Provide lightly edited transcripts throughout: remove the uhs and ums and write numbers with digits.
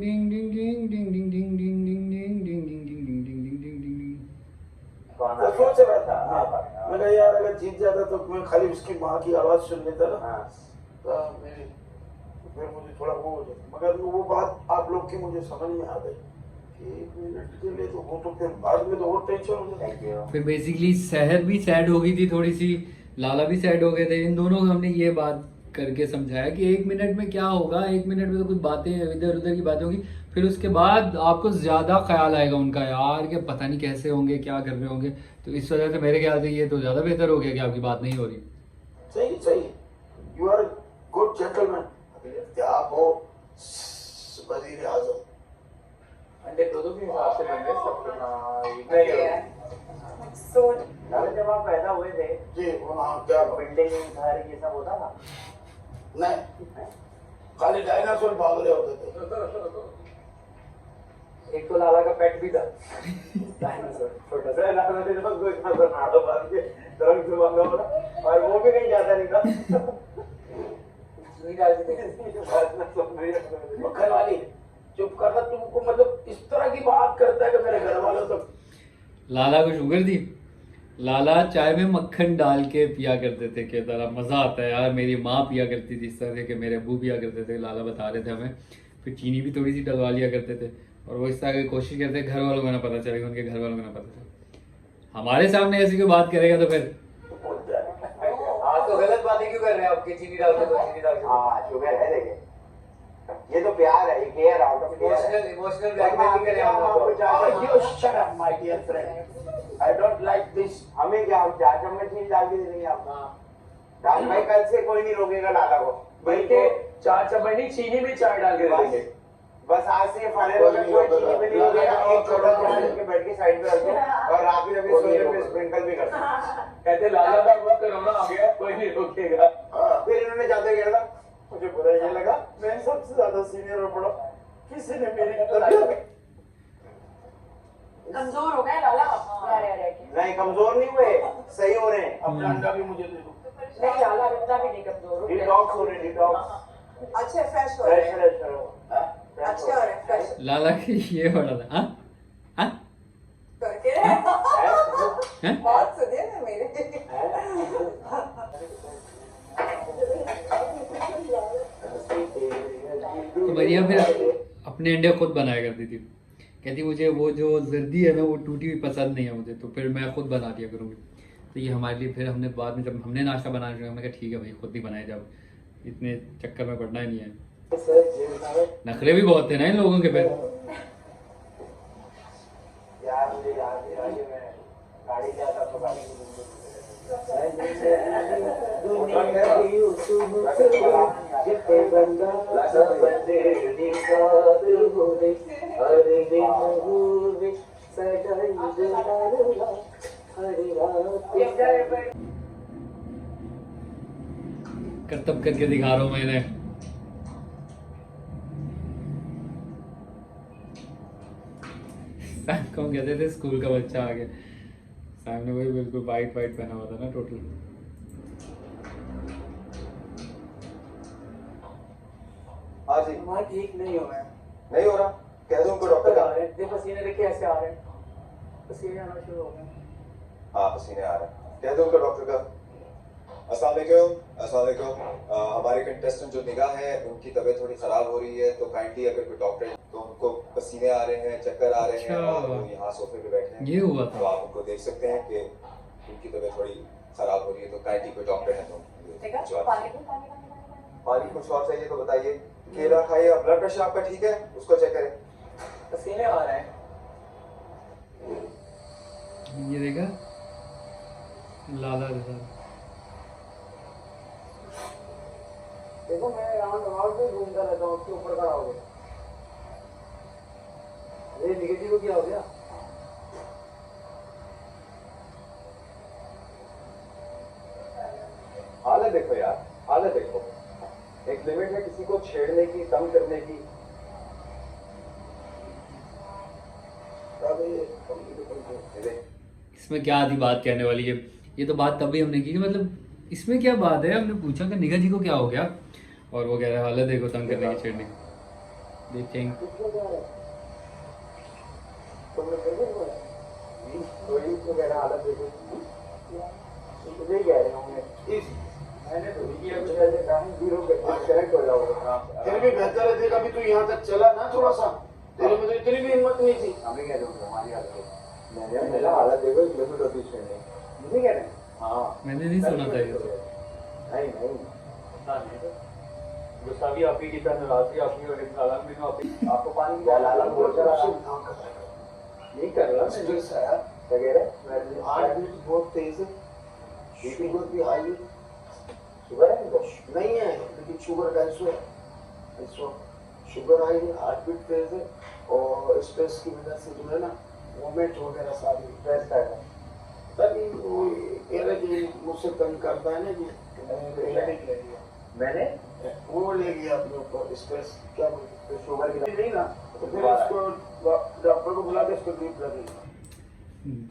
डिंग डिंग डिंग डिंग डिंग डिंग डिंग डिंग डिंग डिंग डिंग डिंग डिंग डिंग डिंग डिंग डिंग डिंग। कौन तो आ सोच रहा था गया? मैं कहा यार अगर जीत जाता तो मैं खाली उसकी माँ की आवाज सुन लेता ना हाँ। तो मेरी फिर मुझे थोड़ा वो हो जाता मगर वो बात आप लोग की मुझे समझ में आ गई कि 1 मिनट के लिए तो वो तो फिर बाद में तो और टेंशन हो जाता थैंक यू। फिर बेसिकली सहर भी सैड हो गई थी थोड़ी सी, लाला भी सैड हो गए थे। इन दोनों को हमने ये बात करके समझाया कि 1 मिनट में क्या होगा, 1 मिनट में तो कुछ बातें इधर उधर की बातें होगी, फिर उसके बाद आपको ज्यादा ख्याल आएगा उनका, यार कि पता नहीं कैसे होंगे, क्या कर रहे होंगे। तो इस वजह से मेरे ख्याल से ये तो ज्यादा बेहतर हो गया कि आपकी बात नहीं हो रही। सही सही यू आर गुड जेंटलमैन आप हो वजीर आजम अंडे दो के हिसाब से बन गए सब। हाँ, Okay. नहीं So, अरे जब आप पैदा हुए थे जी वहाँ क्या बिल्डिंग घर ये सब होता था। नहीं खाली डायनासोर भाग रहे होते थे एक तो लाला का पेट भी था डायनासोर, छोटा सा लाला ने तो कोई खासा नाड़ो बांध के रंग से बांधा हुआ और वो भी कहीं जाता नहीं था। सुई डाल के मक्खन वाली चुप करना तुमको मतलब इस तरह की बात करता है कि मेरे घर वालों तो लाला को शुगर थी, लाला चाय में मक्खन डाल के पिया करते थे, कि तरह मजा आता है यार। मेरी माँ पिया करती थी इस तरह से, कि मेरे अबू पिया करते थे, लाला बता रहे थे हमें। फिर चीनी भी थोड़ी सी डलवा लिया करते थे, और वो इस तरह की कोशिश करते घर वालों को ना पता चलेगा, उनके घर वालों को ना पता चले। हमारे सामने ऐसी कोई बात करेगा तो फिर हाँ तो गलत बातें क्यों कर रहे हैं आपके? चीनी डाल के दो, चीनी डाल के दो। हाँ शुगर है, देखिए ये तो प्यार है, ये care out of emotional blackmailing करें हम लोग को। you shut up my dear friend I don't like this हमें क्या, हम 4 चम्मच चीनी डाल के दे देंगे आपको। डाल भाई, कल से कोई नहीं रोकेगा लाला को। बल्कि 4 चम्मच नहीं, चीनी में चाय डाल के दे देंगे। बस आज से फाइनल हो गया, कोई चीनी पे नहीं रोकेगा। एक छोटा चम्मच के बैठ के साइड पे रख दो और आप ही अभी सोने में स्प्रिंकल भी कर दो। कहते लाला का हुआ कोरोना आ गया, कोई नहीं रोकेगा। फिर इन्होंने जाते कह रहा मुझे बुरा ये लगा मैं सबसे ज्यादा सीनियर और बड़ा किसी ने मेरी तरबियत कमजोर हो गए लाला रह रह के। नहीं, कमजोर नहीं हुए, सही हो रहे हैं। अपना अंडा भी मुझे दे दो नहीं लाला इतना भी नहीं कमजोर हो गए। डिटॉक्स हो रहे हैं, डिटॉक्स अच्छे फ्रेश हो रहे फ्रेश हैं, फ्रेश अच्छे हो रहे हैं फ्रेश लाला की ये बड़ा था। हाँ हाँ करके हैं? बात सुनिए ना मेरी। तो बढ़िया फिर अपने अंडे खुद बनाया करती थी। कहती मुझे वो जो जर्दी है ना वो टूटी हुई पसंद नहीं है मुझे, तो फिर मैं खुद बना दिया करूँगी। तो ये हमारे लिए फिर हमने बाद में जब हमने नाश्ता बनाना शुरू, हमने कहा ठीक है भाई खुद ही बनाए, जब इतने चक्कर में पड़ना ही नहीं है। नखरे भी बहुत थे ना इन लोगों के पे। यार मुझे याद है मैं गाड़ी से आता तो गाड़ी करतब करके दिखा रहा हूँ मैंने। सैम को हम कहते थे स्कूल का बच्चा आ गया। सैम ने वही बिल्कुल वाइट वाइट पहना हुआ था ना टोटल। हाँ जी तुम्हारा ठीक नहीं हो रहा है। नहीं हो रहा, कह दूं उनको डॉक्टर का। देखो पसीने देखिए ऐसे आ रहे हैं, पसीने आना शुरू हो गए। हाँ पसीने आ रहे हैं, कह दूं उनको डॉक्टर का। अस्सलाम वालेकुम, अस्सलाम वालेकुम। हमारे कंटेस्टेंट जो निगाह है उनकी तबीयत थोड़ी खराब हो रही है, तो काइंडली अगर कोई डॉक्टर, तो उनको पसीने आ रहे हैं, चक्कर आ रहे हैं और वो यहाँ सोफे पे बैठे हैं, ये हुआ तो था। आप उनको देख सकते हैं कि उनकी तबीयत थोड़ी खराब हो रही है, तो काइंडली कोई डॉक्टर है तो देखा भिजवा पानी दीजिए। दो, पानी। पानी कुछ और चाहिए तो बताइए। केला खाइए, ब्लड प्रेशर आपका ठीक है, उसको चेक करें। पसीने आ रहे हैं। ये देखा लाला जैसा। देखो मैं राउंड राउंड में घूमता रहता हूँ, उसके ऊपर खड़ा हो गया। अरे निगेटिव को क्या हो गया? हालत देखो यार, हालत देखो। एक लिमिट है किसी को छेड़ने की, तंग करने की। ये देख, इसमें क्या आधी बात कहने वाली है। ये तो बात तभी हमने की कि मतलब इसमें क्या बात है। हमने पूछा कि निगाह जी को क्या हो गया, और वो कह रहा है हालत देखो तंग करने की, छेड़ने की। देखेंगे तो इसको कह रहा हालत देखो। मुझे ही कह रहे होंगे। मैंने तो नहीं किया कुछ ऐसे काम, जीरो करेक्ट हो जाओगे। फिर भी बेहतर है, देख अभी तू यहाँ तक चला ना थोड़ा सा, तेरे में तो इतनी भी हिम्मत नहीं थी। हमें कह दूंगा हमारी हालत मैंने मेरा हालत देखो, किलोमीटर होती छेड़ने। मुझे कह रहे हैं हाँ, मैंने नहीं सुना था ये तो। नहीं नहीं गुस्सा भी आप ही की तरह, नाराजगी आप ही और एक साला में आप ही। आपको पानी क्या लाला बोल चला रहा नहीं कर रहा स्ट्रेस आया, क्या कह रहे? हार्ट बीट बहुत तेज है, बीपी बहुत भी हाई है। शुगर है इनको? नहीं है लेकिन शुगर का इशू है, शुगर हाई है, हार्ट बीट तेज है, और स्ट्रेस की वजह से जो है ना मोमेंट वगैरह सारी स्ट्रेस का है। तभी वो कह रहे कि मुझसे तंग करता है ना कि मैंने वो ले गया अपने ऊपर स्ट्रेस, क्या बोलते तो शुगर की नहीं ना, तो फिर उसको डॉक्टर को बुला के इसको ड्रिप लगेगा।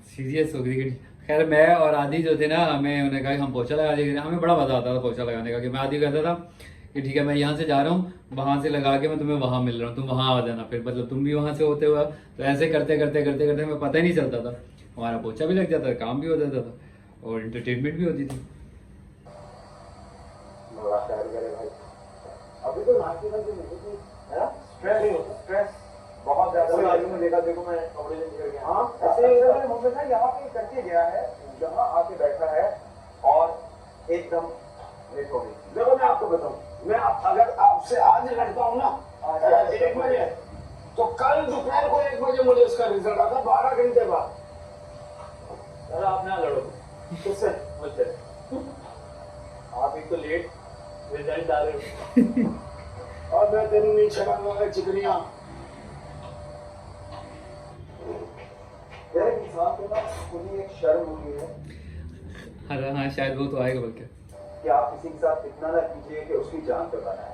सीरियस हो गई। खैर मैं और आदि जो थे ना, हमें उन्होंने कहा कि हम पोछा लगा देंगे। हमें बड़ा मजा आता था पोछा लगाने का, कि मैं आदि कहता था कि ठीक है मैं यहाँ से जा रहा हूँ, वहाँ से लगा के मैं तुम्हें वहाँ मिल रहा हूँ, तुम वहाँ आ जाना। फिर मतलब तुम भी वहाँ से होते हुआ, तो ऐसे करते करते करते करते हमें पता ही नहीं चलता था। हमारा पोछा भी लग जाता था, काम भी हो जाता था और एंटरटेनमेंट भी होती थी। बड़ा खैर करे भाई। अभी तो नाश्ते में नहीं थी, है ना? स्ट्रेस नहीं होता, स्ट्रेस बहुत ज्यादा। आगे में देखा, देखो मैं कपड़े चेंज कर गया। हाँ ऐसे मुझे ना यहाँ पे करके गया है, यहाँ आके बैठा है और एकदम लेट हो गई। देखो मैं आपको बताऊं, मैं अगर आपसे आज लड़ता हूँ ना 1 बजे, तो कल दोपहर को 1 बजे मुझे इसका रिजल्ट आता, 12 घंटे बाद। सर आप ना लड़ो किससे? मुझसे, आप एक तो लेट रिजल्ट आ रहे हो। और मैं तेरी नीचे लगा चिकनिया। यार इंसान के पास खुद ही एक शर्म होती है अरे हाँ शायद वो तो आएगा बल्कि। कि आप किसी के साथ इतना ना कीजिए कि उसकी जान पे बना है।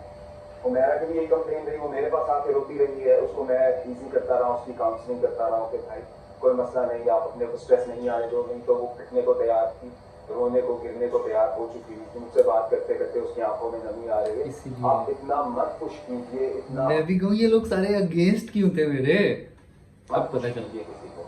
वो मेरा कभी यही कंप्लेन रही, वो मेरे पास आके रोती रही है, उसको मैं इजी करता रहा हूँ, उसकी काउंसलिंग करता रहा हूँ कि भाई कोई मसला नहीं, आप अपने को स्ट्रेस नहीं आने दो। नहीं तो वो पिटने को तैयार थी, रोने को गिरने को तैयार हो चुकी थी। मुझसे बात करते करते उसकी आंखों में नमी आ रही है। इसीलिए आप इतना मत पुश कीजिए, इतना मैं भी कहूँ ये लोग सारे अगेंस्ट क्यों थे मेरे, अब पता चल कीजिए किसी को।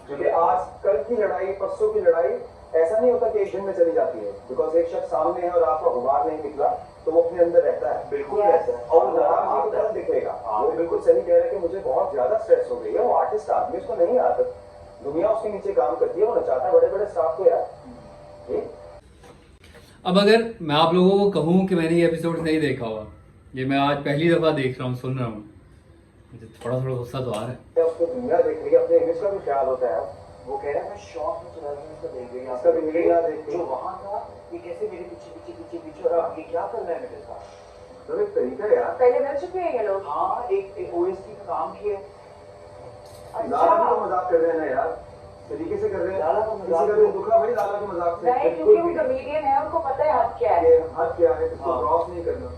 क्योंकि आज कल की लड़ाई, परसों की लड़ाई ऐसा नहीं होता कि एक दिन में चली जाती है, बिकॉज एक शख्स सामने है और आपका गुबार नहीं निकला तो वो अपने अंदर रहता है, बिल्कुल रहता है, और वो आपको कल दिखेगा। वो बिल्कुल सही कह रहे हैं कि मुझे बहुत ज्यादा स्ट्रेस हो गई है। वो आर्टिस्ट आदमी, उसको नहीं आदत, दुनिया उसके नीचे काम करती है, वो नचाता है बड़े बड़े स्टाफ को यार। ये अब अगर मैं आप लोगों को कहूँ कि मैंने ये एपिसोड नहीं देखा हुआ, ये मैं आज पहली दफा देख रहा हूँ, सुन रहा हूँ, मुझे थोड़ा थोड़ा गुस्सा तो आ रहा है। उसको दुनिया देख रही है, अपने इमेज का भी ख्याल होता है। वो कह रहा है मैं शॉक में चला गया, इसको देख गई इसका भी मेरी याद देख जो वहां था, ये कैसे मेरे पीछे पीछे पीछे पीछे, और अब ये क्या कर रहा है मेरे साथ। मतलब एक तरीका है यार। पहले मिल चुके हैं ये लोग। हाँ, एक ओएसटी का काम किया। लाला भी तो मजाक कर रहे हैं ना यार, तरीके से कर रहे हैं। लाला का मजाक किसी का भी दुखा भाई लाला के मजाक से। नहीं, क्योंकि वो कमेडियन है, उनको पता है हद क्या है। ये हद क्या है, इसको हाँ। क्रॉस नहीं करना।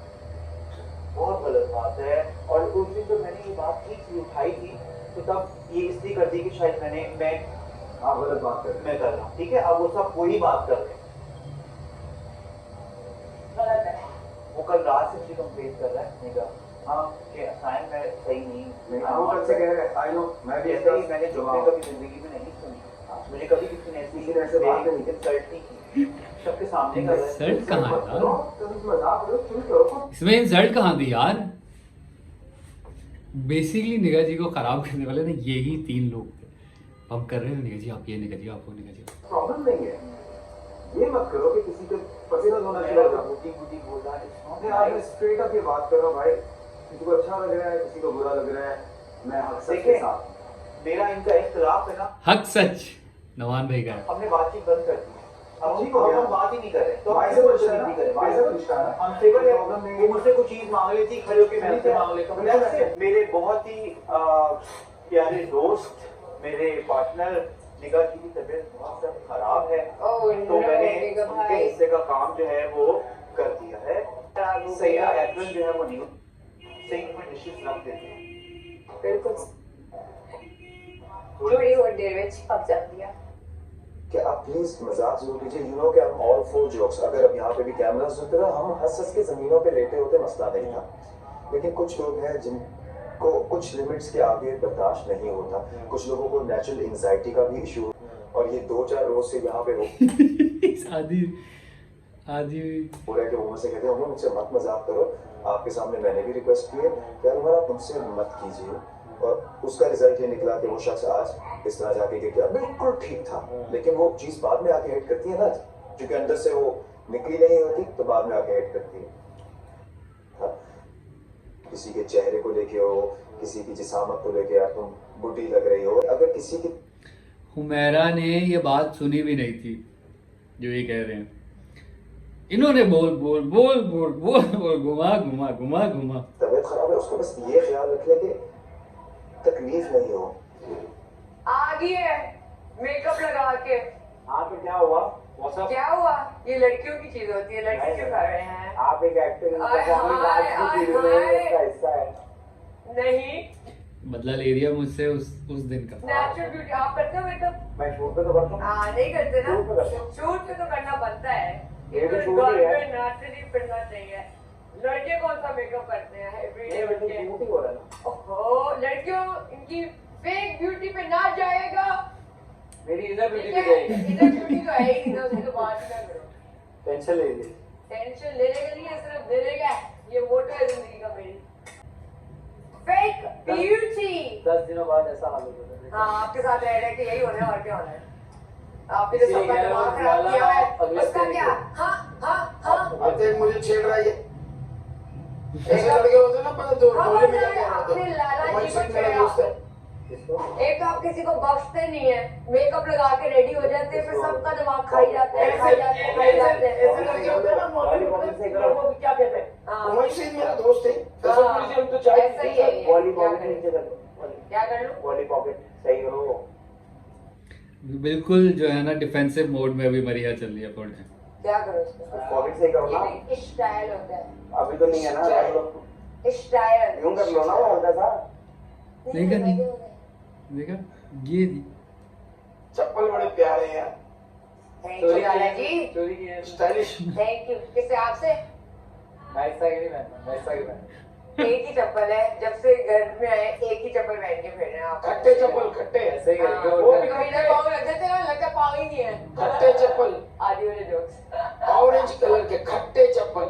बहुत गलत बात है। और उस दिन जब मैंने ये बात की थी, उठाई थी, तो तब ये इसलिए कर दी कि शायद मैं आप गलत बात कर रहे हैं। मैं कर रहा हूँ, ठीक है। अब वो सब वही बात कर रहे हैं। गलत है। वो कल रात से मुझे कंप्लेन कर रहा है, मैंने कहा हाँ कि साइन मैं सही नहीं वो कल से कह रहे हैं, आई नो, मैं भी ऐसे ही मैंने जवाब कभी जिंदगी में नहीं सुनी। मुझे कभी किसी ने ऐसे बात नहीं की। इंसल्ट नहीं की, सबके सामने कर रहा है। इंसल्ट कहाँ है यार? मजाक करो, क्यों करो? इसमें इंसल्ट कहाँ दी यार? बेसिकली निगाह जी को खराब करने वाले ना यही 3 लोग थे। हम कर रहे हो निगाह जी, आप ये, निगाह जी आप वो, निगाह जी आप। प्रॉब्लम नहीं है, ये मत करो कि किसी के पसीना धोना शुरू हो जाए। बुद्धि बुद्धि बोल रहा नहीं, आप स्ट्रेट अप ये बात करो भाई, किसी को अच्छा लग रहा है, किसी को बुरा लग रहा है, मैं हक सच के देखिए, साथ। मेरा इनका इख्तिलाफ है ना, हक सच नवान भाई का है। हमने बातचीत बंद कर दी है। अब ठीक हो गया। हम बात ही नहीं कर रहे, तो भाई से हम कुछ कुछ है ना? नहीं करें। भाई से कुछ रिश्ता है। हम सिविल है, प्रॉब्लम नहीं वो है। मुझसे कुछ चीज मांग लेती, खड़े होकर मैं उनसे मांग लेता हूँ। बिल्कुल ऐसे मेरे बहुत ही प्यारे दोस्त, मेरे पार्टनर निगाह जी की तबीयत बहुत ज्यादा खराब है, तो मैंने उनके हिस्से का काम जो है वो कर दिया है। सही एप्रन जो है वो नहीं, सही में डिशेस रख देते हैं। बिल्कुल थोड़ी और देर में पक जाती है। कि आप प्लीज मजाक जरूर कीजिए, यू नो कि हम ऑल फॉर जोक्स। अगर अब यहाँ पे भी कैमरास होते ना, हम हंस हंस के जमीनों पे लेटे होते, मसला नहीं था। लेकिन कुछ लोग हैं जिनको कुछ लिमिट्स के आगे बर्दाश्त नहीं होता। कुछ लोगों को नेचुरल एंजाइटी का भी इशू, और ये 2-4 रोज से यहाँ पे आदि आदि हो रहा है कि वो मुझसे कहते हैं मुझसे मत मजाक करो। आपके सामने मैंने भी रिक्वेस्ट की है कि यार आप मुझसे मत कीजिए, और उसका रिजल्ट ये निकला कि वो शख्स आज इस तरह जाके कि क्या बिल्कुल ठीक था, लेकिन वो चीज बाद में आके हिट करती है ना, क्योंकि अंदर से वो निकली नहीं होती तो बाद में आके हिट करती है। हाँ? किसी के चेहरे को लेके हो, किसी की जिसामत को लेके, यार तुम बुढ़ी लग रही हो। अगर किसी की हुमैरा ने ये बात सुनी भी नहीं थी जो ये कह रहे हैं। इन्होंने बोल बोल बोल बोल बोल बोल घुमा घुमा घुमा घुमा। तबीयत खराब है, उसको बस ये ख्याल रख ले कि तकलीफ नहीं हो। आ गई है मेकअप लगा के। हाँ, तो क्या हुआ? WhatsApp? क्या हुआ? ये लड़कियों की चीज होती है, लड़के क्यों कर रहे हैं? आप एक एक्टर आय हाय, आय हाय। हिस्सा है। नहीं, बदला ले लिया मुझसे उस दिन का। नेचुरल ब्यूटी आप करते हो मेकअप? मैं शूट पे तो करता हूँ। हाँ, नहीं करते ना। शूट पे करते हो। शूट पे तो करना बनता है। ये तो घर शूट ही है। पे नेचुरली फिरना चाहिए। लड़के कौन सा मेकअप करते हैं? एवरीडे ये वैसे लड़के। शूट ही हो रहा है ना। ओहो, लड़कियों इनकी फेक ब्यूटी पे ना जाएगा। मेरी इनर ब्यूटी ठीक पे है, जाएगी। इधर ब्यूटी तो है ही, इधर से तो बात ही ना करो। टेंशन ले ली। टेंशन लेने के लिए सिर्फ देने का ये मोटो है जिंदगी का मेरी। Fake beauty. 10 दिनों बाद ऐसा हाल हो जाता है। हाँ, आपके साथ रह रहे कि यही होना है और क्या होना है। आपने जो सबका इसीलिए दिमाग खराब लाला किया है, अगले उसका स्टेज क्या? पे। हाँ। अब देख मुझे छेड़ रहा है ये। ऐसे लड़के होते ना, पता तो हाँ, बोले में हाँ, क्या अपने लाला जी को मेरा छेड़ा। दोस्त है। एक तो आप किसी को बख्शते नहीं है, मेकअप लगा के रेडी हो जाते हैं, फिर सबका दिमाग खाई जाते हैं, खाई जाते हैं, खाई जाते हैं। ऐसे लड़के होते हैं ना, वॉलीबॉल से करो, वो क्या कहते हैं? हाँ, वही से मेरा दोस्त है। हाँ, हम तो चाय ऐसा ही है ये। वॉली क्या पॉकेट करें? नीचे कर दो। क्या कर लूं? वॉली पॉकेट सही करो। बिल्कुल जो है ना डिफेंसिव मोड में अभी मरिया चल रही है फोन में। क्या करो इसको? पॉकेट सही करो ना। ये भी स्टाइल होता है, अभी तो नहीं है ना, कर लो। स्टाइल। यूं कर लो ना, वो हल्का सा। नहीं करनी। देखा ये दी। चप्पल बड़े प्यारे हैं, थैंक यू लाला जी, चोरी की है। स्टाइलिश। Thank you. किससे? आपसे? नाइस सा की नहीं पहनना, नाइस सा की पहनना। एक ही चप्पल है, जब से घर में आए एक ही चप्पल पहन के फिर रहे हैं आप। खट्टे चप्पल खट्टे ऐसे ही करके वो और भी कभी इधर पाँव रख देते हैं, लगता है पाँव ही नहीं है। खट्टे चप्पल आदि वाले जोक्स। ऑरेंज कलर के खट्टे चप्पल।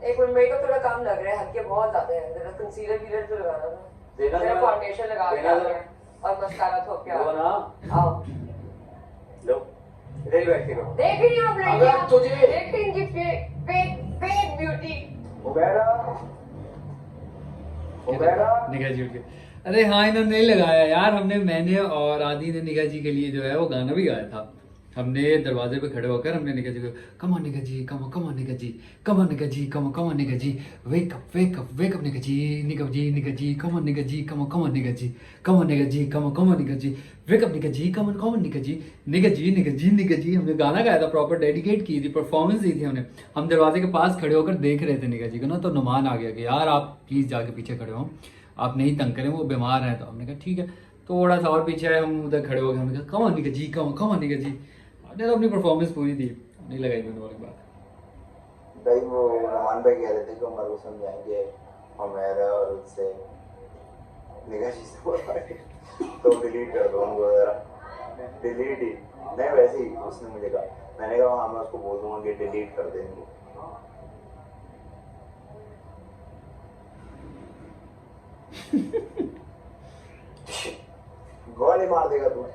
एक मिनट, मेरे को थोड़ा काम लग रहा है, हल्के बहुत ज्यादा है, जरा कंसीलर वीलर तो लगाना था, देना जरा जरा। फाउंडेशन लगा के देना आ जरा। गया और मस्कारा थोप के आ वो गया। ना आओ, लो इधर ही बैठ के रहो। देख रही हो आप अगर लड़कियां, तुझे- देखते हैं इनकी फेक ब्यूटी। निगाह जी उठ गए। अरे हाँ, इन्होंने नहीं लगाया यार, मैंने और आदि ने निगाह जी के लिए जो है वो गाना भी गाया था। हमने दरवाजे पे खड़े होकर हमने निगाह जी को कम ऑन निगाह जी, कम ऑन निगाह जी, कम ऑन निगाह जी, कम ऑन निगाह जी, वेक अप निगाह जी, निगाह जी, कम ऑन निगाह जी, कम ऑन निगाह जी, कम ऑन निगाह जी, कम ऑन निगाह जी, वेक अप निगाह जी, कम ऑन निगाह जी, निगाह जी। हमने गाना गाया था, प्रॉपर डेडिकेट की थी, परफॉर्मेंस दी थी हमने। हम दरवाजे के पास खड़े होकर देख रहे थे निगाह जी को ना, तो नुमान आ गया कि यार आप प्लीज जाके पीछे खड़े हो, आप नहीं तंग करें, वो बीमार हैं। तो हमने कहा ठीक है, थोड़ा सा और पीछे आए, हम उधर खड़े हो गए। हमने कहा कम ऑन निगाह जी, कम ऑन निगाह जी। हमने तो अपनी परफॉर्मेंस पूरी दी, नहीं लगाई मैंने वाली बात। भाई वो रहमान भाई कह रहे थे कि हमारे को समझाएंगे हमारा और उससे निगाह जी से बोला तो डिलीट कर दो उनको जरा, डिलीट ही नहीं, वैसे ही उसने मुझे कहा, मैंने कहा हाँ मैं उसको बोल दूंगा कि डिलीट कर देंगे। गोली मार देगा तू,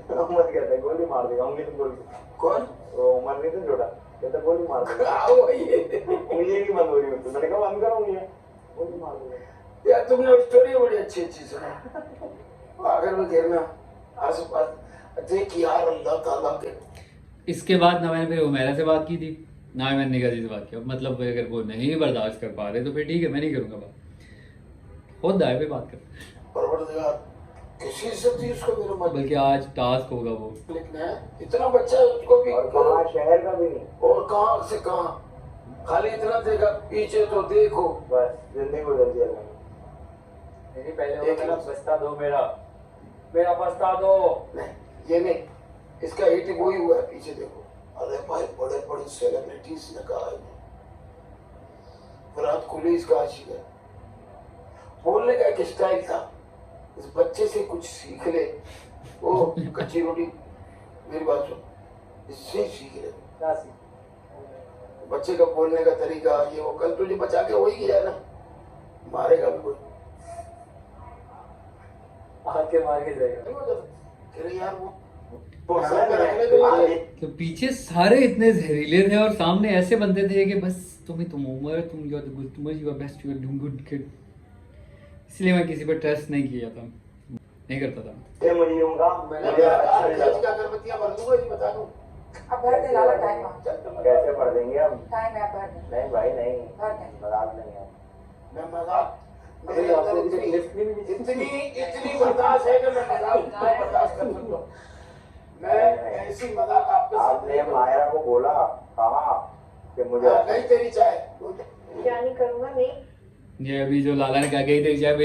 मत कहता गोली मार देगा, उंगली तो गोली। कौन? वो उमर नहीं था छोटा, कहता गोली मार देगा। मुझे नहीं बंद हो रही होती, मैंने कहा बंद करो मुझे, गोली मार देगा। यार तुमने स्टोरी बड़ी अच्छी सुना। आखिर में कहना आस पास देख यार अल्लाह ताला के। इसके बाद ना मैंने फिर उमेरा से बात की थी, ना मैंने निगाह जी से बात की। मतलब अगर वो नहीं बर्दाश्त कर पा रहे तो फिर ठीक है, मैं नहीं करूँगा बात, होता है फिर बात कर। परवरदिगार किसी से थी उसको मेरे मन बल्कि आज टास्क होगा वो। लिखना है, इतना बच्चा है उसको भी और कहाँ शहर का भी नहीं, और कहाँ से कहाँ, खाली इतना देखा पीछे तो देखो। बस जिंदगी गुजर दिया मैंने। नहीं पहले वो कहना बस्ता दो मेरा बस्ता दो। नहीं ये नहीं, इसका हिट वही हुआ है, पीछे देखो। अरे भाई बड़े बड़े सेलिब्रिटीज ने कहा है, विराट कोहली इसका आशिक है। बोलने का एक स्टाइल था, इस बच्चे से कुछ सीख ले। वो कच्ची रोटी, मेरी बात सुन, इससे ही सीख ले। क्या सी बच्चे का बोलने का तरीका ये वो, कल तुझे बचा के वही किया ना, मारेगा भी कोई। आके मार के जाएगा। नहीं हो जाता कह रहे यार वो तो पीछे सारे इतने जहरीले थे और सामने ऐसे बंदे थे कि बस तुम उमर, तुम you are best, you are doing good kid. इसलिए मैं किसी पर ट्रस्ट नहीं किया था, नहीं करता था। ये मुझे दूंगा, मुझे अच्छा नहीं लगा। अगरबत्तियां भर दूंगा, ये बता दूं। अब भर दे लाला, टाइम आ, कैसे पढ़ देंगे हम? टाइम है, भर दे, नहीं भाई नहीं, भर दे। मजाक नहीं है। मैं मजाक मेरे आपको इतनी लिफ्ट नहीं मिली। इतनी बर्दाश्त है कि मैं मजाक बर्दाश्त कर सकता हूँ। मैं ऐसी मजाक आपके साथ आपने मायरा को बोला, कहा कि मुझे नहीं तेरी चाय क्या नहीं करूंगा, नहीं। ये अभी जो लाला ने कहा गई थी जाए,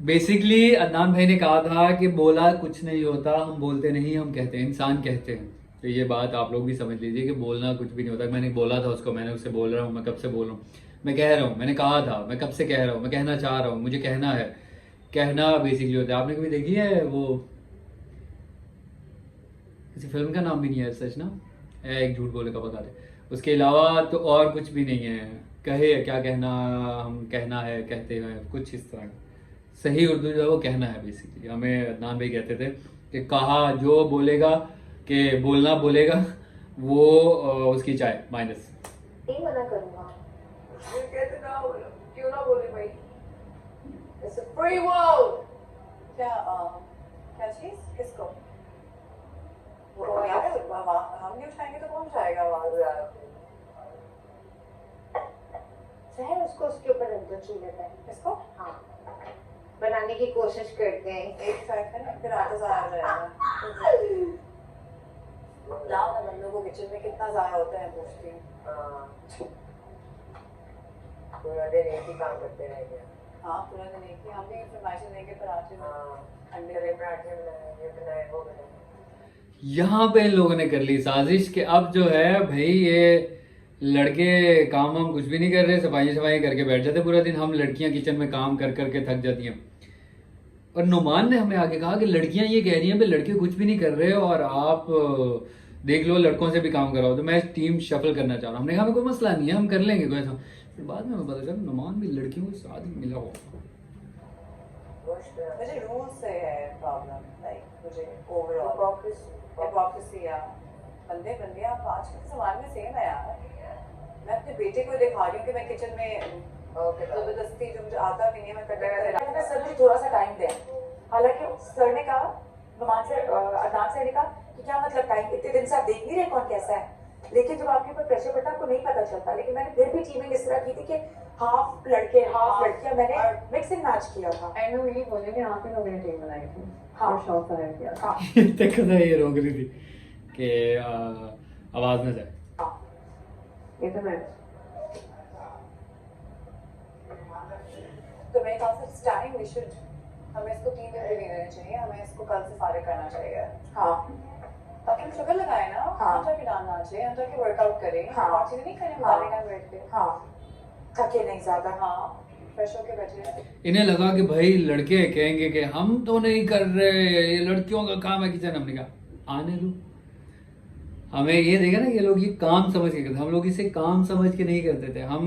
बेसिकली अदनान भाई ने कहा था कि बोला कुछ नहीं होता, हम बोलते नहीं, हम कहते हैं, इंसान कहते हैं। तो ये बात आप लोग भी समझ लीजिए कि बोलना कुछ भी नहीं होता। मैंने बोला था उसको, मैंने उससे बोल रहा हूँ, मैं कब से बोल रहा हूँ, मैं कह रहा हूँ, मैंने कहा था, मैं कब से कह रहा हूँ, मैं कहना चाह रहा हूँ, मुझे कहना है। कहना बेसिकली होता है। आपने कभी देखी है वो, किसी फिल्म का नाम भी नहीं है सच ना, एक झूठ बोले का बता दे, उसके अलावा तो और कुछ भी नहीं है। कहे क्या कहना, हम कहना है, कहते हैं कुछ इस तरह। सही उर्दू जो है वो कहना है बेसिकली। हमें अदनान भाई कहते थे कि कहा जो बोलेगा, कि बोलना बोलेगा वो उसकी चाय माइनस। नहीं मना करूंगा, कहते ना बोलो, क्यों ना बोले भाई, इट्स अ फ्री वर्ल्ड। क्या चीज? किसको? वो यार हम नहीं उठाएंगे तो कौन उठाएगा आवाज? सहर उसको उसके ऊपर रंगो छू लेता है, इसको हाँ, बनाने की कोशिश करते हैं। एक सेकंड, फिर आता जाया जाएगा। लाओ ना, बंदों को किचन में कितना जाया होता है पूछती हूँ। हाँ, पूरा दिन एक ही काम करते रहेंगे। हाँ पूरा दिन एक ही, हम भी फरमाइशें देंगे पराठे हाँ, अंडे अंडे पराठे बनाए, ये बनाए, वो बनाए। यहाँ पे इन लोगों ने कर ली साजिश कि अब जो है भाई ये लड़के काम हम कुछ भी नहीं कर रहे, सफाई करके बैठ जाते पूरा दिन। हम लड़कियां किचन में काम कर करके थक जाती हैं। और नुमान ने हमें आगे कहा कि लड़कियां ये कह रही हैं कि लड़के कुछ भी नहीं कर रहे और आप देख लो लड़कों से भी काम कराओ। तो मैं टीम शफल करना चाह रहा हूँ। हमने कहा कोई मसला नहीं है, हम कर लेंगे कोई ऐसा। फिर बाद में हमें पता चला नुमान भी लड़कियों के साथ ही मिला हुआ। मुझे रूल से है प्रॉब्लम, लाइक मुझे ओवरऑल हिपोक्रेसी या बंदे आप आज के समाज में सेम है यार। मैं अपने बेटे को दिखा रही हूँ कि मैं किचन में जबरदस्ती जो मुझे आता भी नहीं है मैं करने सर मुझे थोड़ा सा टाइम दें। हालांकि सर ने कहा, नुमान से अदनान सर ने कहा कि क्या मतलब टाइम, इतने दिन से आप देख नहीं रहे कौन कैसा है। लेकिन जब आपके ऊपर प्रेशर पड़ता आपको नहीं पता चलता। लेकिन मैंने फिर भी टीमिंग इस तरह की थी कि हाफ लड़के हाफ लड़कियां, मैंने मिक्सिंग मैच किया था। एंड में यही बोले कि आप ही लोगों ने टीम बनाई थी। हाँ। और शौक सा है किया। हाँ। तक ये रोक रही थी कि आवाज न जाए। ये तो मैं तो मैं कहा स्टार्टिंग वी शुड, हमें इसको 3 दिन भी नहीं देने चाहिए, हमें इसको कल से फारिग करना चाहिए। हाँ, ताकि हम शुगर लगाए ना। हाँ, हम ताकि डालना चाहिए, हम ताकि वर्कआउट करें। हाँ, और चीजें नहीं करें हमारे का बैठ के। हाँ, थके नहीं ज्यादा। हाँ, फ्रेश होके बैठे। इन्हें लगा कि भाई लड़के कहेंगे कि हम तो नहीं कर रहे, ये लड़कियों का काम है किचन। हमने कहा आने दो, हमें ये देखा ना ये लोग ये काम समझ के करते, हम लोग इसे काम समझ के नहीं करते थे, हम